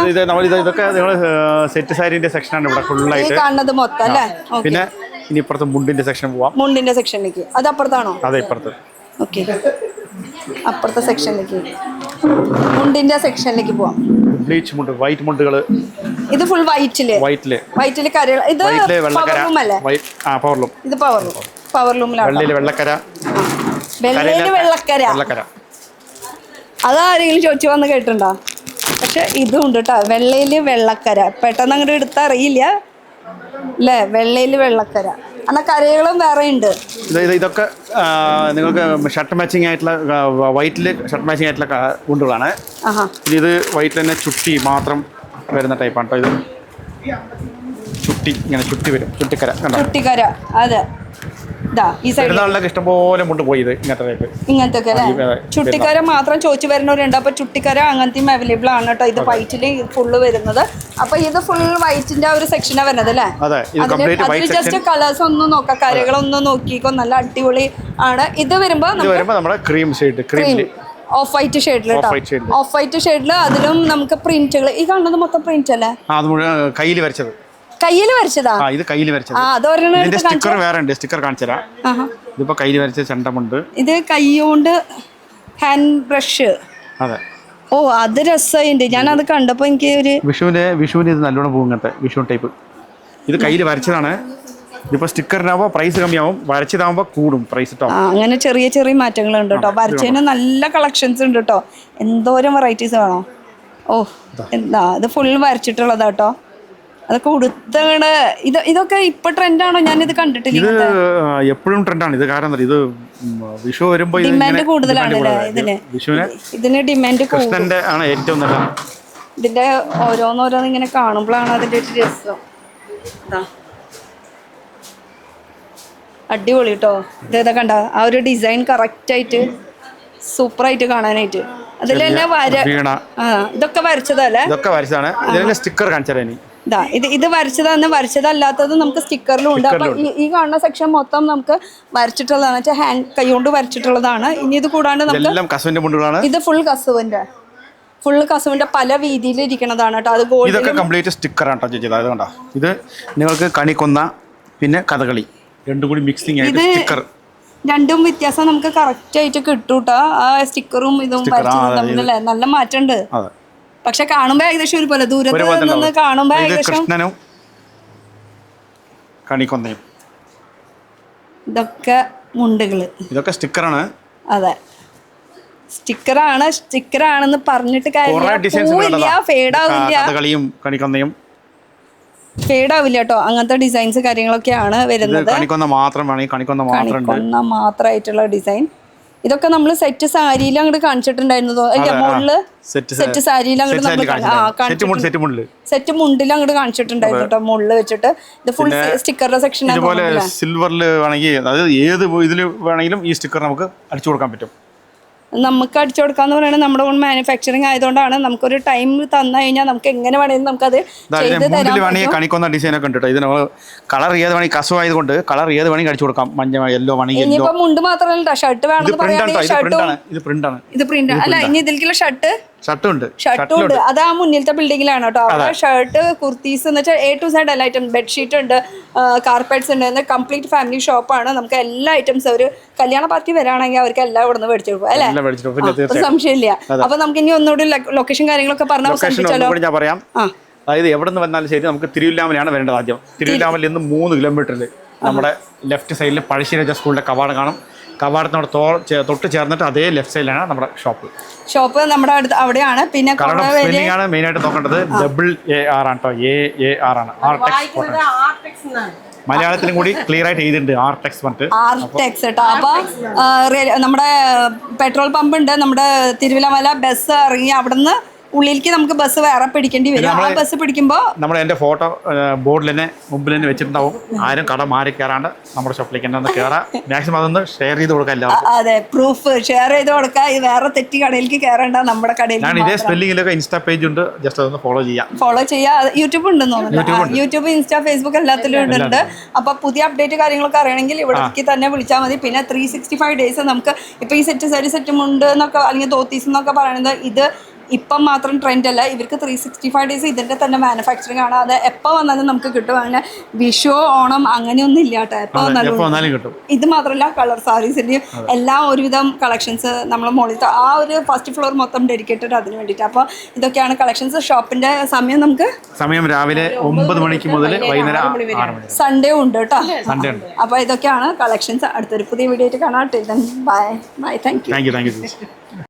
സെറ്റ് സാരിന്റെ സെക്ഷനാണ് ഇവിടെ ഫുൾ ആയിട്ട് കാണുന്നത് മൊത്തം അല്ലേ. പിന്നെ ഇനി ഇപ്പുറത്ത് മുണ്ടിന്റെ സെക്ഷൻ പോവാം. മുണ്ടിന്റെ സെക്ഷനിലേക്ക്. അത് അപ്പുറത്താണോ? അതെ, ഇപ്പുറത്ത്. ഓക്കെ, അപ്പുറത്തെ സെക്ഷനിലേക്ക്, മുണ്ടിന്റെ സെക്ഷനിലേക്ക് പോവാം. ബ്ലീച്ച് മുണ്ട്, വൈറ്റ് മുണ്ടുകള്. ഇത് ഫുൾ വൈറ്റില് കരകൾ. ഇത് പവർലൂം അല്ലേ? പവർലൂം. ഇത് പവർലൂമിലാണ്. വെള്ളക്കര. അതാരെങ്കിലും ചോദിച്ചു വന്ന് കേട്ടിട്ടുണ്ടോ? പക്ഷെ ഇതും ഉണ്ട് കേട്ടോ, വെള്ളയില് വെള്ളക്കര. പെട്ടെന്ന് അങ്ങോട്ട് എടുത്തറിയില്ല അല്ലേ. വെള്ളയില് വെള്ളക്കര എന്നാ കരകളും വേറെ ഉണ്ട്. ഇതൊക്കെ നിങ്ങൾക്ക് ഷർട്ട് മാച്ചിങ് ആയിട്ടുള്ള വൈറ്റില് ഷർട്ട് മാച്ചിങ് ആയിട്ടുള്ള മുണ്ടുകളാണ്. ഇത് വൈറ്റിൽ തന്നെ ചുട്ടി മാത്രം വരുന്ന ടൈപ്പാണ് കേട്ടോ. ഇത് ചുട്ടി ഇങ്ങനെ ചുട്ടി വരും. ചുട്ടിക്കര. അതെ, ഈ സൈഡിലൊക്കെ ഇഷ്ടംപോലെ മുണ്ട് പോയി. ഇത് ഇങ്ങനത്തെ ചുട്ടിക്കര മാത്രം ചോദിച്ചു വരുന്നവരുണ്ട്. അപ്പൊ ചുട്ടിക്കര അങ്ങനത്തെയും അവൈലബിൾ ആണ് കേട്ടോ. ഇത് വൈറ്റില് ഫുള്ള് വരുന്നത്. അപ്പൊ ഇത് ഫുൾ വൈറ്റിന്റെ ഒരു സെക്ഷനാ വരുന്നത് അല്ലേ. അതിൽ ജസ്റ്റ് കളേഴ്സ് ഒന്നും നോക്കാം, കരകളൊന്നും നോക്കിക്കോ. നല്ല അടിപൊളി ആണ്. ഇത് വരുമ്പോ നമ്മുടെ ക്രീം ഷെയ്ഡ്, ഓഫ് വൈറ്റ് ഷെയ്ഡിൽ കേട്ടോ. ഓഫ് വൈറ്റ് ഷെയ്ഡിൽ അതിലും നമുക്ക് പ്രിന്റുകൾ. ഈ കാണുന്നത് മൊത്തം പ്രിന്റ് അല്ലേ? കയ്യിൽ വരച്ചത്. കയ്യിൽ വരച്ചതാ? ഇത് കയ്യിൽ വരച്ചത്. സ്റ്റിക്കർ വേറെ ഉണ്ട്. സ്റ്റിക്കർ കാണിച്ചുതരാം. ഇതിപ്പോ കയ്യിൽ വരച്ച ചണ്ടമുണ്ട്. ഇത് കൈകൊണ്ട് ഹാൻഡ് ബ്രഷ്. അതെ. ഓ, അത് രസമുണ്ട്. ഞാൻ അത് കണ്ടപ്പോ എനിക്ക് ഒരു വിഷുവിന് ഇത് നല്ലോണം പോകും. ഇങ്ങനത്തെ വിഷു ടൈപ്പ്. ഇത് കയ്യിൽ വരച്ചതാണ്. ഇതിപ്പോ സ്റ്റിക്കറിനാവുമ്പോ പ്രൈസ് കമ്മിയാവും, വരച്ചതാവുമ്പോ കൂടും പ്രൈസ് കേട്ടോ. അങ്ങനെ ചെറിയ ചെറിയ മാറ്റങ്ങളുണ്ട് കേട്ടോ. വരച്ചതിന് നല്ല കളക്ഷൻസ് ഉണ്ട് കേട്ടോ. എന്തോരം വെറൈറ്റീസ് വേണോ. ഓ, എന്താ ഇത് ഫുൾ വരച്ചിട്ടുള്ളതാ കേട്ടോ. അതൊക്കെ ഉടുത്തകള്. ഇതൊക്കെ ഇപ്പൊ ട്രെൻഡാണോ? ഞാനിത് കണ്ടിട്ടില്ല. ഇത് എപ്പോഴും ട്രെൻഡാണ്. ഇത് കാരണം ഇത് വിഷു വരുമ്പോ ഡിമാൻഡ് കൂടുതലാണ് ഇതിന് ഡിമാൻഡ് കൃഷ്ണന്റെ ആണ് ഏറ്റവും നല്ല. ഇതിന്റെ ഓരോന്നോരോന്ന് ഇങ്ങനെ കാണുമ്പോഴാണ് അതിന്റെ ഒരു രസം. അടിപൊളി കേട്ടോ. ഇതേതാ കണ്ട ആ ഒരു ഡിസൈൻ കറക്റ്റ് ആയിട്ട് സൂപ്പറായിട്ട് കാണാനായിട്ട്. അതിൽ തന്നെ ഇതൊക്കെ വരച്ചതല്ലേ? ഇതൊക്കെ വരച്ചതാണ്. സ്റ്റിക്കർ കാണിച്ചാൽ ഇത് വരച്ചതാണ്. വരച്ചതല്ലാത്തത് നമുക്ക് സ്റ്റിക്കറിലും ഉണ്ട്. അപ്പൊ ഈ കാണുന്ന സെക്ഷൻ മൊത്തം നമുക്ക് വരച്ചിട്ടുള്ളതാണ്, ഹാൻഡ് കൈകൊണ്ട് വരച്ചിട്ടുള്ളതാണ്. ഇനി ഇത് കൂടാണ്ട് നമുക്ക് ഇത് ഫുൾ കസുവിന്റെ പല രീതിയിൽ ഇരിക്കുന്നതാണ് കേട്ടോ. അത് ഇതൊക്കെ കംപ്ലീറ്റ് സ്റ്റിക്കർ ആണ് കേട്ടോ. ഇത് നിങ്ങൾക്ക് കണിക്കൊന്ന പിന്നെ കഥകളി രണ്ടും കൂടി മിക്സിംഗ് ആയിട്ട് സ്റ്റിക്കർ. രണ്ടും വ്യത്യാസം നമുക്ക് കറക്റ്റ് ആയിട്ട് കിട്ടൂട്ടോ. ആ സ്റ്റിക്കറും ഇതും തമ്മിലല്ലേ നല്ല മാറ്റമുണ്ട്. പക്ഷെ കാണുമ്പോ ഏകദേശം ഒരുപോലെ ദൂരത്ത് നിന്ന് കാണുമ്പോ ഏകദേശം. ഇതൊക്കെ മുണ്ടുകള്, ഇതൊക്കെ സ്റ്റിക്കറാണ്. അതെ, സ്റ്റിക്കറാണെന്ന് പറഞ്ഞിട്ട് കാര്യമില്ല. ഫേഡാവില്ല കേട്ടോ. അങ്ങനത്തെ ഡിസൈൻസ് കാര്യങ്ങളൊക്കെയാണ് വരുന്നത്. കണിക്കൊന്ന മാത്രമായിട്ടുള്ള ഡിസൈൻ. ഇതൊക്കെ നമ്മൾ സെറ്റ് സാരിയിൽ അങ്ങോട്ട് കാണിച്ചിട്ടുണ്ടായിരുന്നതോ അല്ല, മുകളില് സെറ്റ് സാരിയിൽ അങ്ങോട്ട് സെറ്റ് മുണ്ടിൽ അങ്ങോട്ട് കാണിച്ചിട്ടുണ്ടായിരുന്നു കേട്ടോ. മുകളിൽ വെച്ചിട്ട് ഇത് ഫുൾ സ്റ്റിക്കറുടെ സെക്ഷൻ. സിൽവറിൽ വേണമെങ്കിൽ, അതായത് ഏത് ഇതിൽ വേണമെങ്കിലും ഈ സ്റ്റിക്കർ നമുക്ക് അടിച്ചു കൊടുക്കാൻ പറ്റും. നമുക്ക് അടിച്ചു കൊടുക്കാന്ന് പറയുന്നത് നമ്മുടെ ഓൺ മാനുഫാക്ചറിങ് ആയതുകൊണ്ടാണ്. നമുക്കൊരു ടൈം തന്നു കഴിഞ്ഞാൽ നമുക്ക് എങ്ങനെ വേണമെങ്കിലും നമുക്കത് ചെയ്ത് തരാം. കണിക്കൊന്ന ഡിസൈൻ ഒക്കെ ഉണ്ട്. ഇത് കളർ ഏത് വേണമെങ്കിൽ കസവായതുകൊണ്ട് കളർ ഏത് വേണമെങ്കിൽ അടിച്ചു കൊടുക്കാം. മഞ്ഞ, യെല്ലോ വേണമെങ്കിൽ. ഇനിയിപ്പോ മുണ്ട് മാത്രമല്ല, ഷർട്ട് വേണമെന്ന് പറയുകയാണെങ്കിൽ ഇത് പ്രിന്റ് അല്ല. ഇനി ഇതിലേക്കുള്ള ഷർട്ടും ഉണ്ട്. അത് ആ മുന്നിലത്തെ ബിൽഡിങ്ങിലാണ് കേട്ടോ. അവിടെ ഷർട്ട്, കുർത്തീസ് എന്ന് വെച്ചാൽ A to Z എല്ലാ ഐറ്റം, ബെഡ്ഷീറ്റ് ഉണ്ട്, കാർപ്പറ്റ്സ് ഉണ്ട്. കംപ്ലീറ്റ് ഫാമിലി ഷോപ്പാണ്. നമുക്ക് എല്ലാ ഐറ്റംസ്, ഒരു കല്യാണ പാർട്ടി വരാണെങ്കിൽ അവർക്ക് എല്ലാം ഇവിടെ നിന്ന് മേടിച്ചു കൊടുക്കും അല്ലേ? സംശയമില്ല. അപ്പൊ നമുക്ക് ഇനി ഒന്നുകൂടി ലൊക്കേഷൻ കാര്യങ്ങളൊക്കെ ഞാൻ പറയാം. അതായത് എവിടെ നിന്ന് വന്നാലും ശരി, നമുക്ക് തിരുവല്ലാമലയാണ് വരേണ്ടത്. ആദ്യം തിരുവല്ലാമലയിൽ നിന്ന് 3 കിലോമീറ്ററിൽ നമ്മുടെ ലെഫ്റ്റ് സൈഡിൽ പഴശ്ശിരാജ സ്കൂളിന്റെ കവാടം കാണും. കവാടത്തിനോട് തൊട്ട് ചേർന്നിട്ട് അതേ ലെഫ്റ്റ് സൈഡിലാണ് നമ്മുടെ ഷോപ്പ് നമ്മുടെ അടുത്ത് അവിടെയാണ്. പിന്നെ സ്പെല്ലിംഗ് ആണ് മെയിൻ ആയിട്ട് നോക്കേണ്ടത്. AAR ആണ് കേട്ടോ. AAR ആണ്. മലയാളത്തിലും കൂടി ക്ലിയർ ആയിട്ട് എഴുതിയിട്ടുണ്ട് ആർടെക്സ് പറഞ്ഞിട്ട്. ആർടെക്സ് കേട്ടോ. അപ്പൊ നമ്മുടെ പെട്രോൾ പമ്പ് ഉണ്ട്. നമ്മുടെ തിരുവല്ലമല ബസ് ഇറങ്ങി അവിടുന്ന് ഉള്ളിലേക്ക് നമുക്ക് ബസ് വേറെ പിടിക്കേണ്ടി വരും. ആ ബസ് പിടിക്കുമ്പോൾ നമ്മൾ എൻ്റെ ഫോട്ടോ ബോർഡിൽ തന്നെ മുമ്പിൽ തന്നെ വെച്ചിട്ടുണ്ടാവും. ആരും കട മാറി കയറാണ്ട് നമ്മുടെ ഷോപ്പിലേക്ക് തന്നെ കയറാം. മാക്സിമം അതൊന്ന് ഷെയർ ചെയ്ത് കൊടുക്കാം എല്ലാവർക്കും. അതെ, പ്രൂഫ് ഷെയർ ചെയ്ത് കൊടുക്കാം. ഇത് വേറെ തെറ്റി കടയിലേക്ക് കയറേണ്ട, നമ്മുടെ കടയിൽ. ഞാൻ ഇതേ സ്പെല്ലിങ്ങിലൊക്കെ ഇൻസ്റ്റാ പേജ് ഉണ്ട്, ജസ്റ്റ് അതൊന്ന് ഫോളോ ചെയ്യാം. യൂട്യൂബ് ഉണ്ടെന്ന് തോന്നുന്നു. യൂട്യൂബ്, ഇൻസ്റ്റാ, ഫേസ്ബുക്ക് എല്ലാത്തിലും ഉണ്ട്. അപ്പൊ പുതിയ അപ്ഡേറ്റ് കാര്യങ്ങളൊക്കെ അറിയണമെങ്കിൽ ഇവിടേക്ക് തന്നെ വിളിച്ചാൽ മതി. പിന്നെ 365 ഡേയ്സ് നമുക്ക് ഇപ്പൊ ഈ സെറ്റും ഉണ്ട് എന്നൊക്കെ അല്ലെങ്കിൽ തോത്തീസ് എന്നൊക്കെ പറയുന്നത് ഇത് ഇപ്പം മാത്രം ട്രെൻഡ് അല്ല. ഇവർക്ക് 365 ഡേയ്സ് ഇതിൻ്റെ തന്നെ മാനുഫാക്ചറിങ് ആണ്. അത് എപ്പോൾ വന്നാലും നമുക്ക് കിട്ടും. അങ്ങനെ വിഷു, ഓണം അങ്ങനെയൊന്നും ഇല്ല കേട്ടോ. എപ്പോൾ വന്നാലും കിട്ടും. ഇത് മാത്രമല്ല, കളർ സാരീസിൻ്റെയും എല്ലാം ഒരുവിധം കളക്ഷൻസ് നമ്മൾ മുകളിൽ ആ ഒരു ഫസ്റ്റ് ഫ്ലോർ മൊത്തം ഡെഡിക്കേറ്റഡ് അതിന് വേണ്ടിയിട്ട്. അപ്പോൾ ഇതൊക്കെയാണ് കളക്ഷൻസ്. ഷോപ്പിന്റെ സമയം രാവിലെ 9 മണിക്ക് മുതൽ വൈകുന്നേരം 6 മണി. സൺഡേ ഉണ്ട് കേട്ടോ. സൺഡേ ഉണ്ട്. അപ്പോൾ ഇതൊക്കെയാണ് കളക്ഷൻസ്. അടുത്തൊരു പുതിയ വീഡിയോ ആയിട്ട് കാണാം. ബൈ. Thank you.